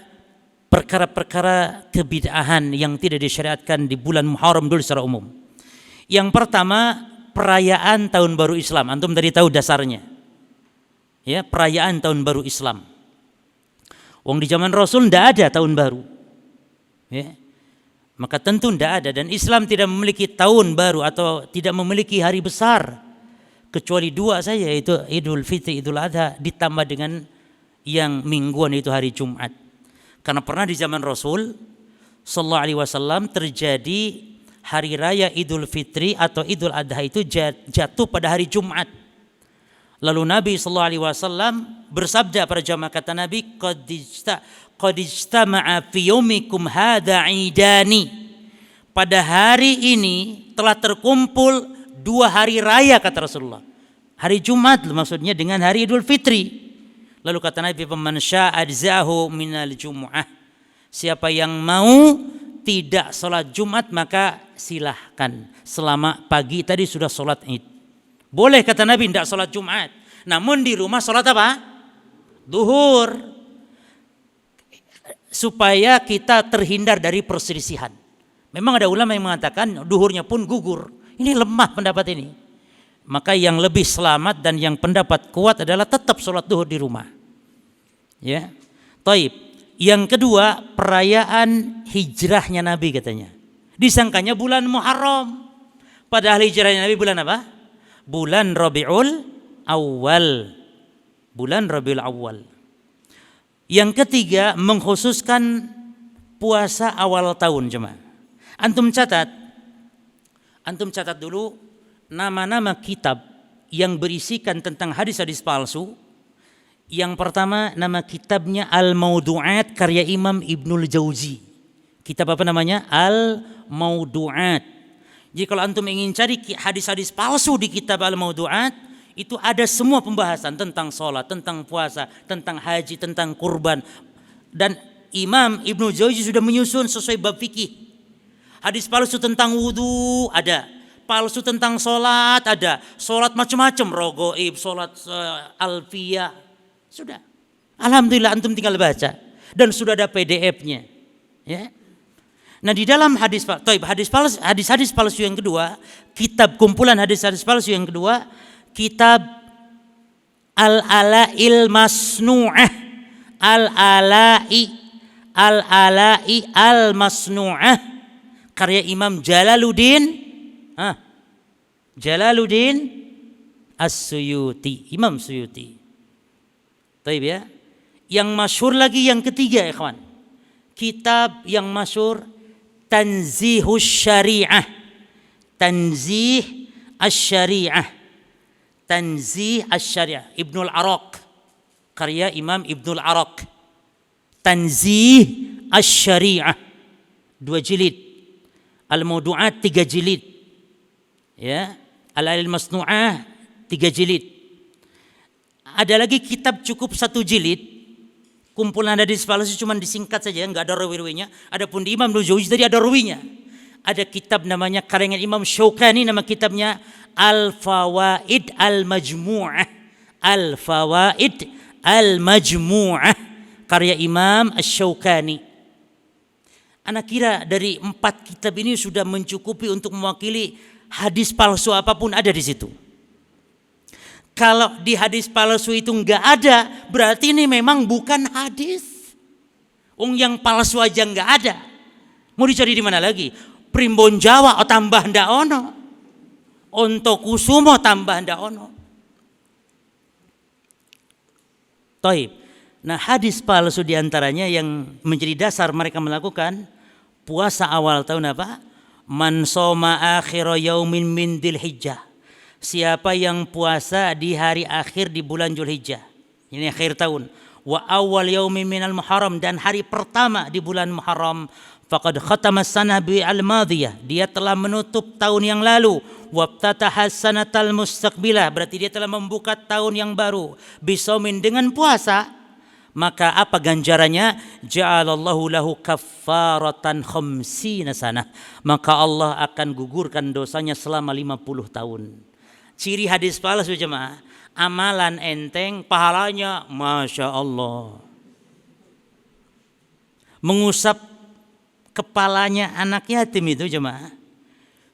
perkara-perkara kebid'ahan yang tidak disyariatkan di bulan Muharram dulu secara umum. Yang pertama, perayaan tahun baru Islam. Antum tadi tahu dasarnya. Ya, perayaan tahun baru Islam. Wong di zaman Rasul tidak ada tahun baru. Ya. Maka tentu tidak ada, dan Islam tidak memiliki tahun baru atau tidak memiliki hari besar kecuali 2 saja, yaitu Idul Fitri, Idul Adha, ditambah dengan yang mingguan itu hari Jumat. Karena pernah di zaman Rasul sallallahu alaihi wasallam terjadi hari raya Idul Fitri atau Idul Adha itu jatuh pada hari Jumat. Lalu Nabi sallallahu alaihi wasallam bersabda pada jamaah, kata Nabi, qad ijtama'a fi yaumikum hadza 'idani. Pada hari ini telah terkumpul 2 hari raya, kata Rasulullah. Hari Jumat maksudnya dengan hari Idul Fitri. Lalu kata Nabi, "Faman syaa'a ajza'ahu minal jumu'ah." Siapa yang mau tidak sholat Jumat maka silahkan. Selama pagi tadi sudah sholat Id. Boleh, kata Nabi, tidak sholat Jumat. Namun di rumah sholat apa? Duhur. Supaya kita terhindar dari perselisihan. Memang ada ulama yang mengatakan duhurnya pun gugur. Ini lemah pendapat ini. Maka yang lebih selamat dan yang pendapat kuat adalah tetap sholat duhur di rumah. Ya. Taib. Yang kedua, perayaan hijrahnya Nabi katanya. Disangkanya bulan Muharram. Padahal hijrahnya Nabi bulan apa? Bulan Rabiul Awal. Bulan Rabiul Awal. Yang ketiga, mengkhususkan puasa awal tahun jemaah. Antum catat dulu nama-nama kitab yang berisikan tentang hadis-hadis palsu. Yang pertama, nama kitabnya Al-Maudu'at karya Imam Ibnul Jauzi. Kitab apa namanya? Al-Maudu'at. Jadi kalau antum ingin cari hadis-hadis palsu di kitab Al-Maudu'at, itu ada semua pembahasan tentang sholat, tentang puasa, tentang haji, tentang kurban. Dan Imam Ibnu Jauzi sudah menyusun sesuai bab fikih. Hadis palsu tentang wudhu ada, palsu tentang sholat ada, sholat macam-macam, rogoib, sholat alfiyah, sudah. Alhamdulillah antum tinggal baca dan sudah ada PDF-nya. Ya. Nah di dalam hadis palsu yang kedua, kitab kumpulan hadis-hadis palsu yang kedua, kitab Al-Ala'il Masnu'ah, Al-Ala'i Al-Masnu'ah, karya Imam Jalaluddin As-Suyuti, Imam Suyuti. Taib ya. Yang masyhur lagi yang ketiga, ikhwan, kitab yang masyhur Tanzihus Syari'ah, Tanzih Asy-Syari'ah, Tanzih Asy-Syari'ah, Ibnul Araq, karya Imam Ibnul Araq. Tanzih Asy-Syari'ah 2 jilid, Al-Mawdu'at 3 jilid, ya, Al-Ala'il Masnu'ah 3 jilid. Ada lagi kitab cukup 1 jilid, kumpulan hadis palsu cuma disingkat saja, enggak ada rawi-rawinya. Adapun di Imam Ibnu Jauzi tadi ada rawinya. Ada kitab namanya karangan Imam Syaukani, nama kitabnya Al-Fawaid Al-Majmu'ah. Al-Fawaid Al-Majmu'ah karya Imam Asy-Syaukani. Anak kira dari 4 kitab ini sudah mencukupi untuk mewakili hadis palsu apapun ada di situ. Kalau di hadis palsu itu enggak ada, berarti ini memang bukan hadis. Yang palsu aja enggak ada. Mau dicari di mana lagi? Primbon Jawa tambah ndak ono. Onto Kusumo tambah ndak ono. Taib. Nah, hadis palsu diantaranya yang menjadi dasar mereka melakukan puasa awal tahun apa? Man soma akhira yaumin min Dzulhijjah. Siapa yang puasa di hari akhir di bulan Dzulhijjah, ini akhir tahun, wa awal yaumin minal Muharram, dan hari pertama di bulan Muharram, faqad khatama sanah bi al-madiyah, dia telah menutup tahun yang lalu, wabtataha sanatal mustaqbilah, berarti dia telah membuka tahun yang baru, bisaumin, dengan puasa. Maka apa ganjarannya? Ja'alallahu lahu kaffaratan khamsina sanah, maka Allah akan gugurkan dosanya selama 50 tahun. Ciri hadis palsu jemaah, amalan enteng, pahalanya Masya Allah. Mengusap kepalanya anak yatim itu jemaah,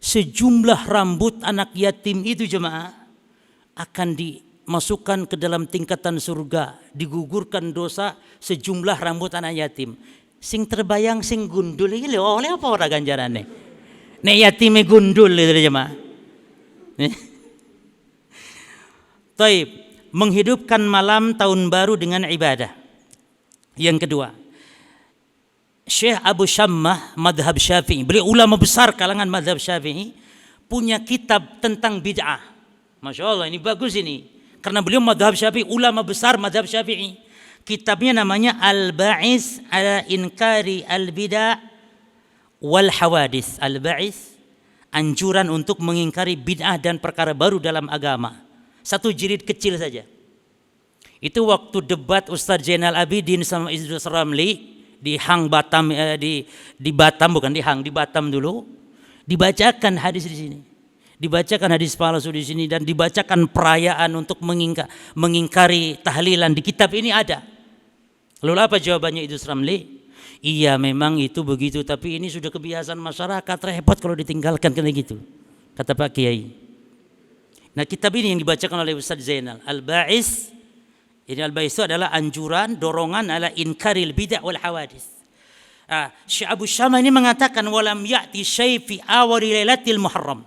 sejumlah rambut anak yatim itu jemaah akan dimasukkan ke dalam tingkatan surga, digugurkan dosa sejumlah rambut anak yatim. Sing terbayang sing gundul ini oleh apa ora ganjarane? Nek yatime gundul itu jemaah. Taib, menghidupkan malam tahun baru dengan ibadah. Yang kedua, Syekh Abu Syammah madhab Syafi'i, beliau ulama besar kalangan madhab Syafi'i, punya kitab tentang bid'ah. Masya Allah, ini bagus ini, karena beliau madhab Syafi'i, ulama besar madhab Syafi'i. Kitabnya namanya Al-Ba'is ala Inkari Al-Bid'ah wal Hawadis. Al-Ba'is, anjuran untuk mengingkari bid'ah dan perkara baru dalam agama. 1 jilid kecil saja. Itu waktu debat Ustaz Zainal Abidin sama Idrus Ramli di Hang Batam, di Batam, bukan di Hang, di Batam dulu. Dibacakan hadis di sini. Dibacakan hadis palsu di sini, dan dibacakan perayaan untuk mengingkari tahlilan. Di kitab ini ada. Lalu apa jawabannya Idrus Ramli? Iya memang itu begitu, tapi ini sudah kebiasaan masyarakat, repot kalau ditinggalkan kayak gitu, kata Pak Kiai. Nah, kitab ini yang dibacakan oleh Ustaz Zainal, Al-Ba'is. Ini Al-Ba'is itu adalah anjuran, dorongan ala inkaril bid'ah wal hawadis. Syekh Abu Syammah ini mengatakan walam ya'ti syai' fi awali lailatil Muharram.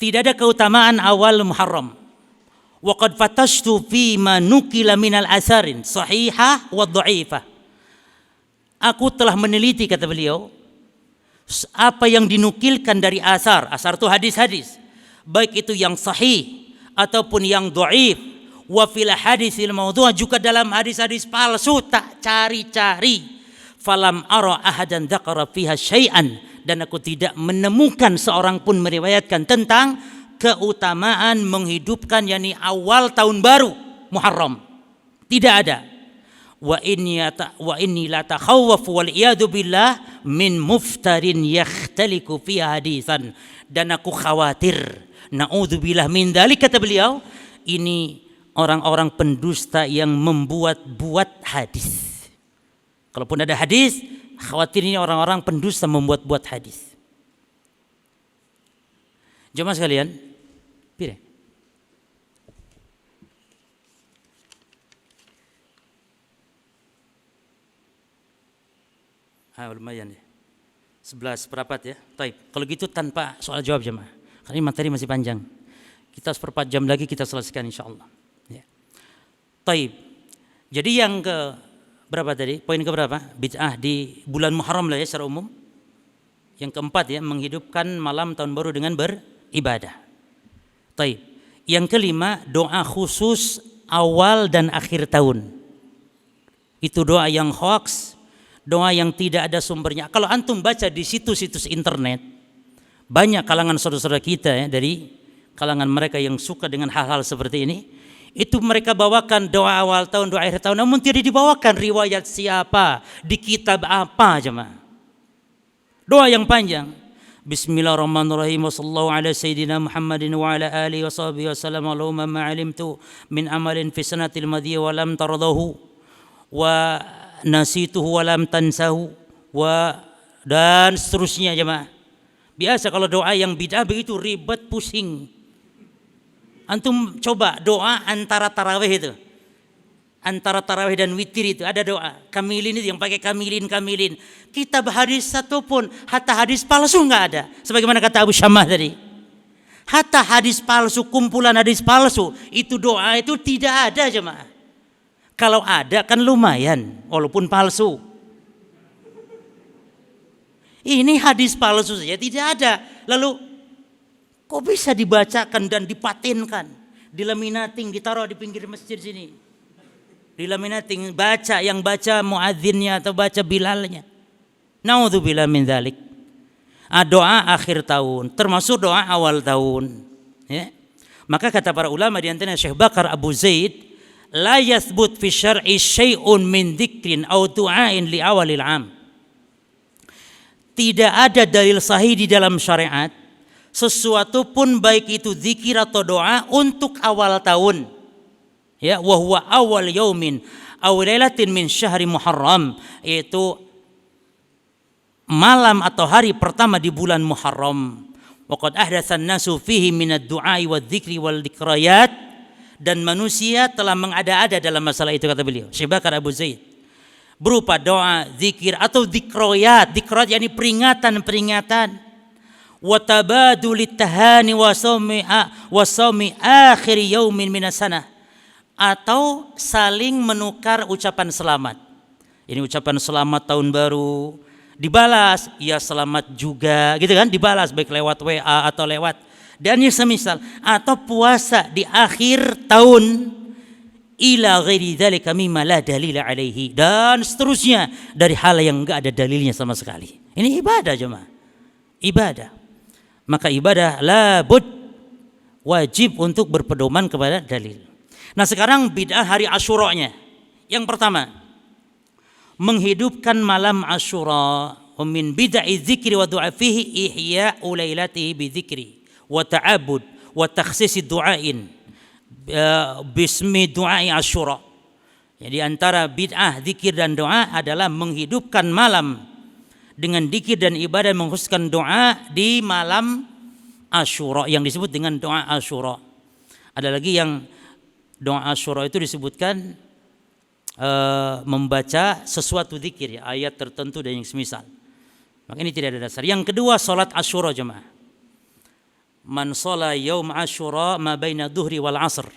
Tidak ada keutamaan awal Muharram. Wa qad fatashtu fi ma nukila minal asarin sahihah wa dha'ifah. Aku telah meneliti, kata beliau, apa yang dinukilkan dari asar. Asar itu hadis-hadis, baik itu yang sahih ataupun yang dhaif. Wa fil hadisil maudhu', juga dalam hadis-hadis palsu tak cari-cari. Falam ara ahadan dzakara fiha syai'an, dan aku tidak menemukan seorang pun meriwayatkan tentang keutamaan menghidupkan yakni awal tahun baru Muharram. Tidak ada. Wa inni la takhawwafu wal iyadu billah min muftarin yakhtaliku fi haditsan. Dan aku khawatir, naudzubillah min dzalik, kata beliau, ini orang-orang pendusta yang membuat-buat hadis. Kalaupun ada hadis, khawatir ini orang-orang pendusta membuat-buat hadis. Jemaah sekalian, pilih. Lumayan ya. 11 seperempat ya. Taib. Kalau gitu tanpa soal jawab jemaah. Karena ini materi masih panjang. Kita seperempat jam lagi kita selesaikan insyaallah. Ya. Taib. Jadi yang ke berapa tadi? Poin ke berapa? Bid'ah di bulan Muharram lah ya secara umum. Yang keempat ya, menghidupkan malam tahun baru dengan beribadah. Taib. Yang kelima, doa khusus awal dan akhir tahun. Itu doa yang hoax, doa yang tidak ada sumbernya. Kalau antum baca di situs-situs internet, banyak kalangan saudara-saudara kita ya, dari kalangan mereka yang suka dengan hal-hal seperti ini, itu mereka bawakan doa awal tahun, doa akhir tahun, namun tidak dibawakan riwayat siapa, di kitab apa jemaah. Doa yang panjang. Bismillahirrahmanirrahim. Wassallallahu ala sayyidina Muhammadin wa ala alihi wa sahbihi wasallam. Allahumma ma alimtu min amalin fi sanatil madiyah wa lam tardahu wa nasituhu wa lam tansahu wa, dan seterusnya jemaah. Biasa kalau doa yang bid'ah begitu ribet, pusing. Antum coba doa antara tarawih itu. Antara tarawih dan witir itu ada doa. Kamilin itu yang pakai kamilin. Kitab hadis satu pun, hatta hadis palsu enggak ada. Sebagaimana kata Abu Syamah tadi. Hatta hadis palsu, kumpulan hadis palsu, itu doa itu tidak ada jemaah. Kalau ada kan lumayan, walaupun palsu. Ini hadis palsu saja tidak ada. Lalu kok bisa dibacakan dan dipatenkan, dilaminating, ditaruh di pinggir masjid sini? Dilaminating, baca, yang baca muadzinnya atau baca bilalnya. Naudzubillah min dzalik. Doa akhir tahun, termasuk doa awal tahun. Ya. Maka kata para ulama di antaranya Syekh Bakar Abu Zaid, la yathbut fi syar'i syai'un min dzikrin aw du'ain li awalil 'am. Tidak ada dalil sahih di dalam syariat sesuatu pun baik itu zikir atau doa untuk awal tahun. Ya, wa huwa awal yaumin aw lailatin min syahri Muharram, yaitu malam atau hari pertama di bulan Muharram. Wa qad ahdatsan nasu fihi min ad-du'ai wadz-dzikri wal dzikrayat, dan manusia telah mengada-ada dalam masalah itu, kata beliau Syekh Bakar Abu Zaid, berupa doa, zikir atau dzikrayat. Dzikrayat yakni peringatan. Wa tabadulit tahani wa sawmi akhir yaumin minas sanah, atau saling menukar ucapan selamat. Ini ucapan selamat tahun baru, dibalas ya selamat juga, gitu kan, dibalas baik lewat WA atau lewat, dan yang semisal, atau puasa di akhir tahun, ila ghairi dzalika mimma la dalila alaihi, dan seterusnya dari hal yang enggak ada dalilnya sama sekali. Ini ibadah jemaah, ibadah. Maka ibadah labud, wajib untuk berpedoman kepada dalil. Nah sekarang bid'ah hari Asyuranya. Yang pertama, menghidupkan malam Asyura. Min bid'i dzikri wa du'a fihi ihya'u lailatihi bi dzikri wa ta'abbud wa takhsis du'ain bismi du'ai Asyura. Jadi antara bid'ah zikir dan doa adalah menghidupkan malam dengan zikir dan ibadah, mengkhususkan doa di malam Asyura yang disebut dengan doa Asyura. Ada lagi yang doa Asyura itu disebutkan membaca sesuatu zikir, ya, ayat tertentu dan yang semisal. Maka ini tidak ada dasar. Yang kedua, salat Asyura jemaah. Man shalla yaum Asyura ma baina dhuhri wal asr.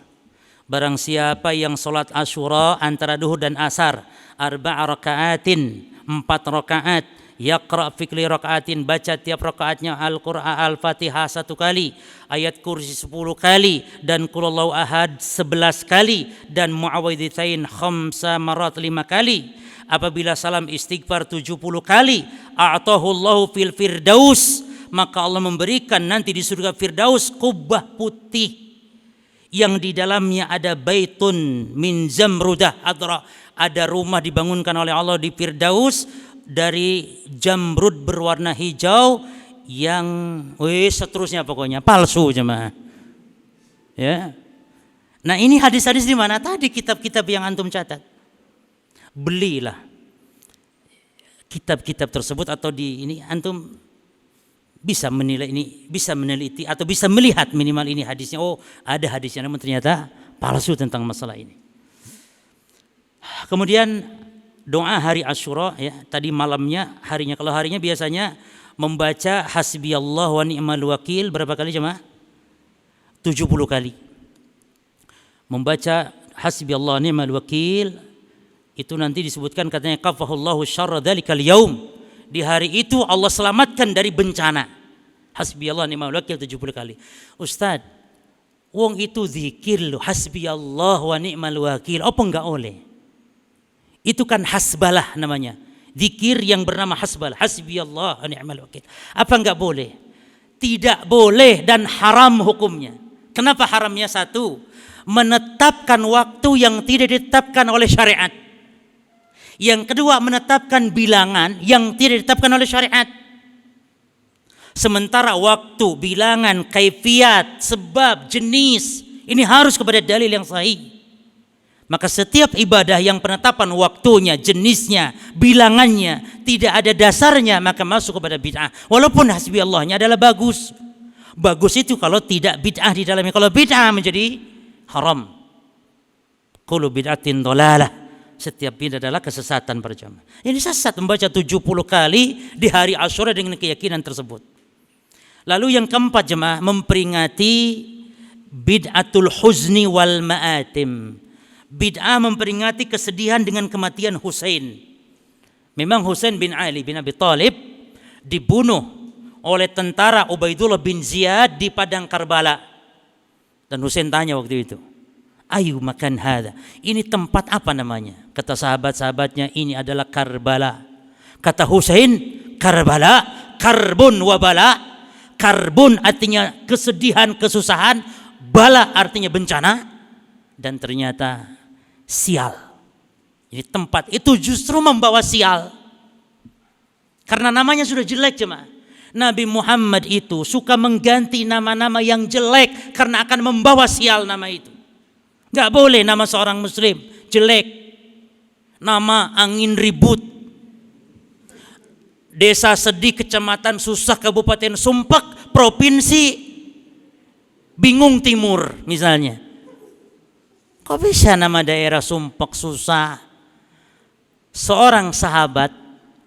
Barang siapa yang salat Asyura antara duhur dan asar, 4 rakaatin, 4 rakaat, yaqra fi kulli rakaatin, baca tiap rakaatnya Al-Qur'an Al-Fatihah 1 kali, ayat kursi 10 kali, dan qul huwallahu ahad 11 kali, dan muawwidzatain 5 marat 5 kali. Apabila salam istighfar 70 kali, a'tahu Allahu fil firdaus, maka Allah memberikan nanti di surga Firdaus kubah putih yang di dalamnya ada baitun min zamrudah adra, ada rumah dibangunkan oleh Allah di Firdaus dari jamrud berwarna hijau yang seterusnya pokoknya palsu jemaah. Ya. Nah, ini hadis-hadis di mana tadi kitab-kitab yang antum catat. Belilah kitab-kitab tersebut atau di ini antum bisa menilai ini, bisa meneliti atau bisa melihat minimal ini hadisnya. Oh, ada hadisnya namun ternyata palsu tentang masalah ini. Kemudian doa hari Asyura ya, tadi malamnya, harinya. Kalau harinya biasanya membaca hasbiyallah wa ni'mal wakil berapa kali jemaah? 70 kali. Membaca hasbiyallah wa ni'mal wakil itu nanti disebutkan katanya kafahullahu syarra dzalikal yaum. Di hari itu Allah selamatkan dari bencana. Hasbiyallah ni'mal wakil 70 kali. Ustaz, wong itu zikir lo hasbiyallah wa ni'mal wakil. Apa enggak oleh? Itu kan hasbalah namanya. Zikir yang bernama hasbalah. Hasbiyallah wa ni'mal wakil. Apa enggak boleh? Tidak boleh dan haram hukumnya. Kenapa haramnya? Satu, menetapkan waktu yang tidak ditetapkan oleh syariat. Yang kedua, menetapkan bilangan yang tidak ditetapkan oleh syariat. Sementara waktu, bilangan, kaifiat, sebab, jenis, ini harus kepada dalil yang sahih. Maka setiap ibadah yang penetapan waktunya, jenisnya, bilangannya tidak ada dasarnya, maka masuk kepada bid'ah. Walaupun hasbi Allahnya adalah bagus. Bagus itu kalau tidak bid'ah di dalamnya. Kalau bid'ah menjadi haram. Kullu bid'atin dhalalah. Setiap bid'ah adalah kesesatan berjamaah. Ini sesat membaca 70 kali di hari Asyura dengan keyakinan tersebut. Lalu yang keempat jemaah, memperingati bid'atul huzni wal ma'atim. Bid'ah memperingati kesedihan dengan kematian Husain. Memang Husain bin Ali bin Abi Thalib dibunuh oleh tentara Ubaidullah bin Ziyad di padang Karbala. Dan Husain tanya waktu itu, ayu makan hada, ini tempat apa namanya? Kata sahabat-sahabatnya, ini adalah Karbala. Kata Husain, Karbala, karbun wabala. Karbun artinya kesedihan, kesusahan, bala artinya bencana, dan ternyata sial. Jadi tempat itu justru membawa sial. Karena namanya sudah jelek jemaah. Nabi Muhammad itu suka mengganti nama-nama yang jelek karena akan membawa sial nama itu. Gak boleh nama seorang muslim jelek. Nama angin ribut, desa sedih, kecamatan susah, kabupaten sumpek, provinsi bingung timur misalnya. Kok bisa nama daerah sumpek susah? Seorang sahabat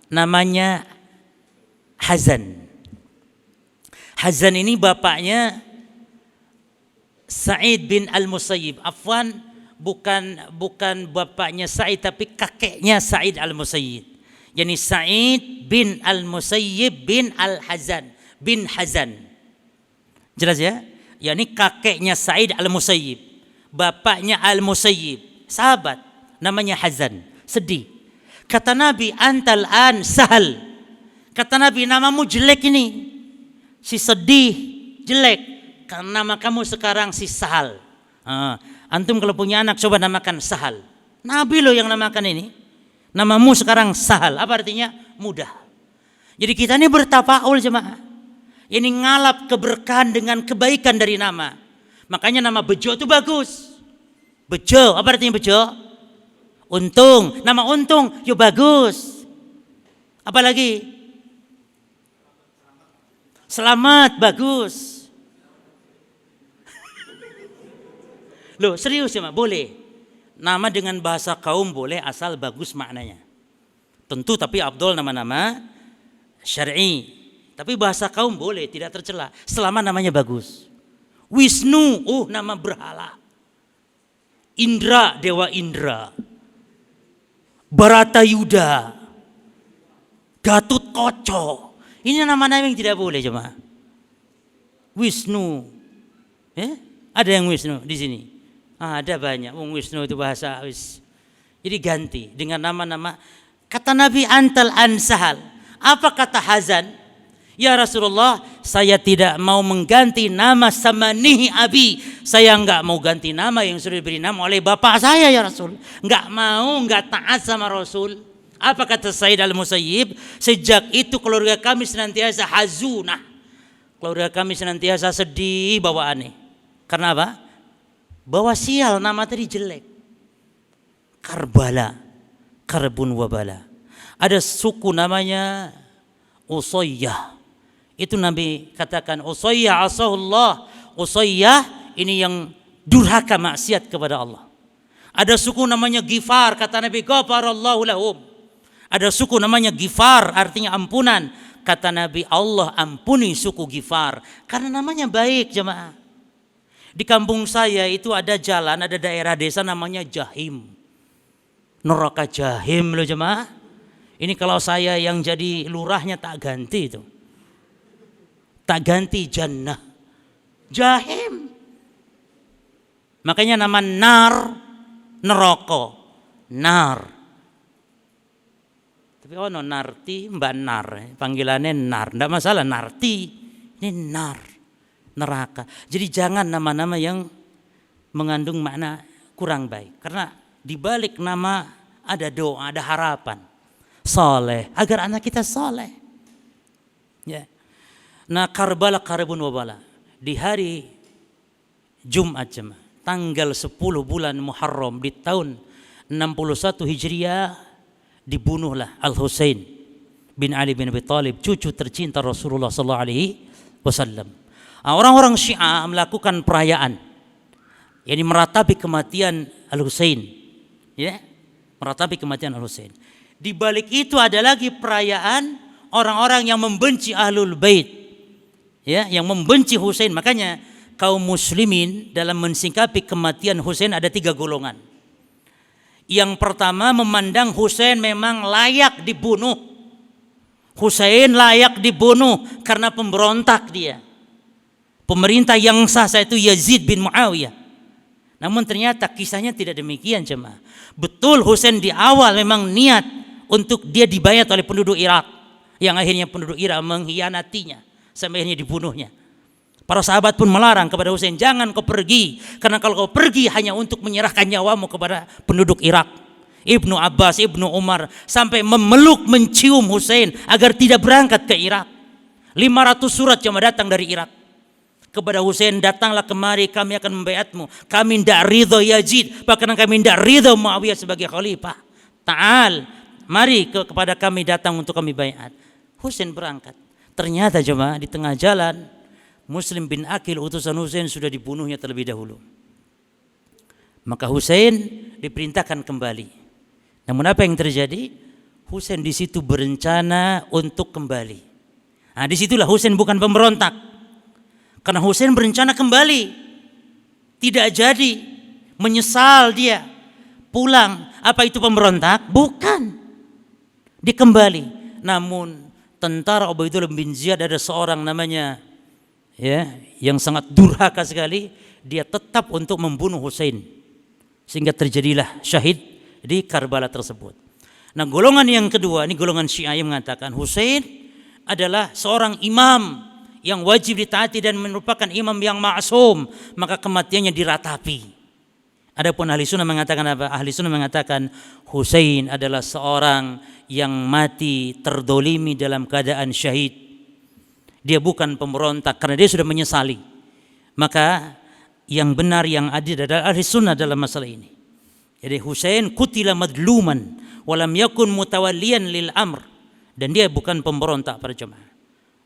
namanya Hazan. Hazan ini bapaknya Sa'id bin Al-Musayyib. Afwan, bukan bapaknya Sa'id tapi kakeknya Sa'id Al-Musayyib. Yani Sa'id bin Al-Musayyib bin Al-Hazan bin Hazan. Jelas ya? Yani kakeknya Sa'id Al-Musayyib, bapaknya Al-Musayyib, sahabat namanya Hazan, sedih. Kata Nabi, antal an sahal. Kata Nabi, namamu jelek ini. Si sedih, jelek. Karena nama kamu sekarang si Sahal. Antum kalau punya anak coba namakan Sahal. Nabi loh yang namakan ini. Namamu sekarang Sahal. Apa artinya? Mudah. Jadi kita ini bertafaul jemaah. Ini ngalap keberkahan dengan kebaikan dari nama. Makanya nama Bejo itu bagus. Bejo, apa artinya Bejo? Untung. Nama Untung, yo bagus. Apalagi? Selamat, bagus. Loh serius ya Mak? Boleh. Nama dengan bahasa kaum boleh asal bagus maknanya. Tentu tapi Abdul nama-nama syar'i. Tapi bahasa kaum boleh, tidak tercela. Selama namanya bagus. Wisnu, nama berhala. Indra, Dewa Indra. Baratayuda. Gatut Koco. Ini nama-nama yang tidak boleh jemaah. Wisnu. Ada yang Wisnu di sini? Ada banyak. Wisnu itu bahasa Jadi ganti dengan nama-nama. Kata Nabi antal ansahal. Apa kata Hazan? Ya Rasulullah, saya tidak mau mengganti nama samanihi abi. Saya enggak mau ganti nama yang sudah diberi nama oleh bapak saya ya Rasul. Enggak mau, enggak taat sama Rasul. Apa kata Said Al-Musayyib? Sejak itu keluarga kami senantiasa hazunah. Keluarga kami senantiasa sedih bawaannya. Karena apa? Bawa sial, nama tadi jelek. Karbala, karbun wabala. Ada suku namanya Usayyah. Itu Nabi katakan Usayyah asahullah. Usayyah ini yang durhaka maksiat kepada Allah. Ada suku namanya Gifar, kata Nabi ghafarallahu lahum. Ada suku namanya Gifar, artinya ampunan. Kata Nabi, Allah ampuni suku Gifar karena namanya baik jemaah. Di kampung saya itu ada jalan, ada daerah desa namanya Jahim. Neraka Jahim loh jemaah. Ini kalau saya yang jadi lurahnya tak ganti itu. Tak ganti Jannah. Jahim. Makanya nama nar, neraka. Nar. Tapi ono narti, mbak nar. Panggilannya nar. Tidak masalah narti. Ini nar. Neraka. Jadi jangan nama-nama yang mengandung makna kurang baik. Karena di balik nama ada doa, ada harapan. Saleh, agar anak kita saleh. Ya. Nah, Karbala karbun wabala. Di hari Jumat jemaah, tanggal 10 bulan Muharram di tahun 61 Hijriah dibunuhlah Al-Husain bin Ali bin Abi Thalib, cucu tercinta Rasulullah sallallahu alaihi wasallam. Orang-orang Syiah melakukan perayaan, yakni meratapi kematian Al-Husain, ya, meratapi kematian Al-Husain. Di balik itu ada lagi perayaan orang-orang yang membenci Ahlul Bait, ya, yang membenci Husain. Makanya kaum muslimin dalam mensingkapi kematian Husain ada 3 golongan. Yang pertama memandang Husain memang layak dibunuh. Husain layak dibunuh karena pemberontak dia. Pemerintah yang sah itu Yazid bin Muawiyah. Namun ternyata kisahnya tidak demikian jemaah. Betul Husain di awal memang niat untuk dia dibayat oleh penduduk Irak, yang akhirnya penduduk Irak mengkhianatinya sampai akhirnya dibunuhnya. Para sahabat pun melarang kepada Husain, jangan kau pergi, karena kalau kau pergi hanya untuk menyerahkan nyawamu kepada penduduk Irak. Ibnu Abbas, Ibnu Umar sampai memeluk, mencium Husain agar tidak berangkat ke Irak. 500 surat cuma datang dari Irak kepada Husain, datanglah kemari, kami akan membayatmu. Kami tidak ridho Yazid, bahkan kami tidak ridho Muawiyah sebagai khalifah. Ta'al, mari kepada kami, datang untuk kami bayat. Husain berangkat. Ternyata jemaah di tengah jalan Muslim bin Aqil utusan Husain sudah dibunuhnya terlebih dahulu. Maka Husain diperintahkan kembali. Namun apa yang terjadi? Husain di situ berencana untuk kembali. Nah, disitulah Husain bukan pemberontak. Karena Husain berencana kembali. Tidak jadi. Menyesal dia. Pulang. Apa itu pemberontak? Bukan. Dia kembali. Namun tentara Ubaidullah bin Ziyad ada seorang namanya, ya, yang sangat durhaka sekali. Dia tetap untuk membunuh Husain. Sehingga terjadilah syahid di Karbala tersebut. Nah, golongan yang kedua, ini golongan Syiah yang mengatakan Husain adalah seorang imam yang wajib ditaati dan merupakan imam yang ma'sum, maka kematiannya diratapi. Adapun ahli sunnah mengatakan apa? Ahli sunnah mengatakan Husain adalah seorang yang mati terdolimi dalam keadaan syahid. Dia bukan pemberontak karena dia sudah menyesali. Maka yang benar, yang adil adalah ahli sunnah dalam masalah ini. Jadi Husain kutila madluman walam yakun mutawalliyan lil amr, dan dia bukan pemberontak para jemaah.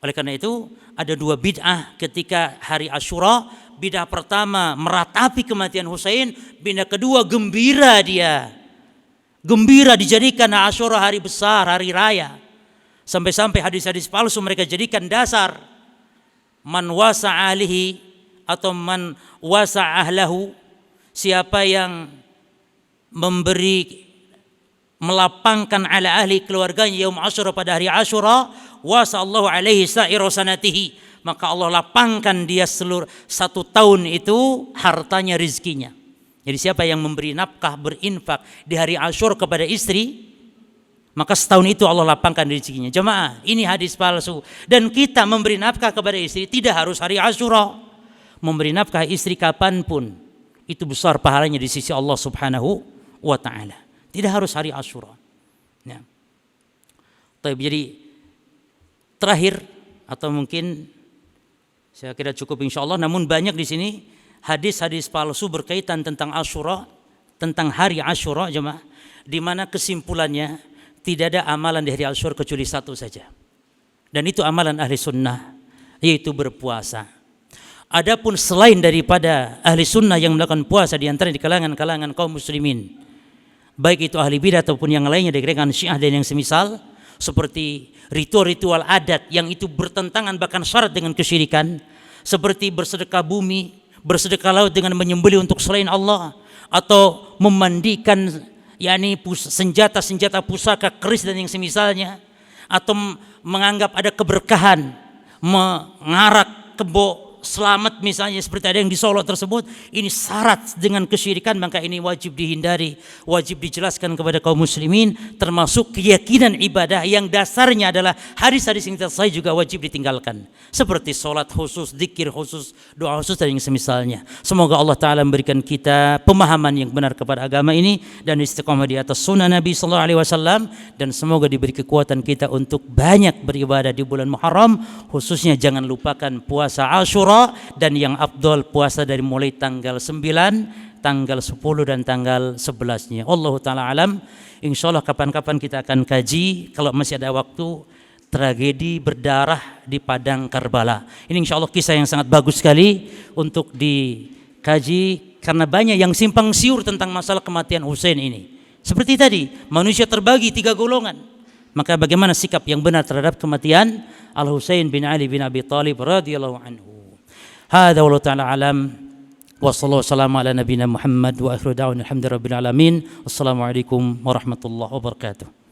Oleh karena itu ada 2 bid'ah ketika hari Asyura. Bid'ah pertama meratapi kematian Husain, bid'ah kedua gembira dia. Gembira dijadikan Asyura hari besar, hari raya. Sampai-sampai hadis-hadis palsu mereka jadikan dasar. Man wasa alihi atau man wasa ahlahu, siapa yang melapangkan ala ahli keluarganya yaum Asyura pada hari Asyura, wasa Allahu alaihi sa'iru sanatihi, maka Allah lapangkan dia seluruh 1 tahun itu hartanya, rizkinya. Jadi siapa yang memberi nafkah, berinfak di hari Asyura kepada istri, Maka setahun itu Allah lapangkan rezekinya. Jemaah, ini hadis palsu. Dan kita memberi nafkah kepada istri tidak harus hari Asyura. Memberi nafkah istri kapanpun, itu besar pahalanya di sisi Allah Subhanahu wa ta'ala. Tidak harus hari Asyura. Ya. Jadi terakhir, atau mungkin saya kira cukup insya Allah. Namun banyak di sini hadis-hadis palsu berkaitan tentang Asyura, tentang hari Asyura, jemaah, di mana kesimpulannya tidak ada amalan di hari Asyura kecuali satu saja. Dan itu amalan ahli sunnah, yaitu berpuasa. Adapun selain daripada ahli sunnah yang melakukan puasa di antara di kalangan kaum muslimin, baik itu ahli bidah ataupun yang lainnya dari kalangan Syiah dan yang semisal, seperti ritual-ritual adat yang itu bertentangan bahkan syarat dengan kesyirikan, seperti bersedekah bumi, bersedekah laut dengan menyembelih untuk selain Allah, atau memandikan senjata-senjata pusaka keris dan yang semisalnya, atau menganggap ada keberkahan, mengarak kebo selamat misalnya seperti ada yang di Solo tersebut, ini syarat dengan kesyirikan, maka ini wajib dihindari, wajib dijelaskan kepada kaum muslimin, termasuk keyakinan ibadah yang dasarnya adalah hadis-hadis yang saya juga wajib ditinggalkan, seperti sholat khusus, zikir khusus, doa khusus dan yang semisalnya. Semoga Allah Ta'ala memberikan kita pemahaman yang benar kepada agama ini dan istiqamah di atas sunnah Nabi Sallallahu Alaihi Wasallam, dan semoga diberi kekuatan kita untuk banyak beribadah di bulan Muharram, khususnya jangan lupakan puasa Asyura, dan yang afdal puasa dari mulai tanggal 9, tanggal 10 dan tanggal 11-nya. Allahu ta'ala alam. Insyaallah kapan-kapan kita akan kaji, kalau masih ada waktu, tragedi berdarah di padang Karbala. Ini insyaallah kisah yang sangat bagus sekali untuk dikaji, karena banyak yang simpang siur tentang masalah kematian Husain ini. Seperti tadi, manusia terbagi 3 golongan. Maka bagaimana sikap yang benar terhadap kematian Al-Husain bin Ali bin Abi Thalib radhiyallahu anhu. هذا والله تعالى أعلم وصلى الله وسلم على نبينا محمد وآخر دعوانا الحمد لله رب العالمين والسلام عليكم ورحمة الله وبركاته.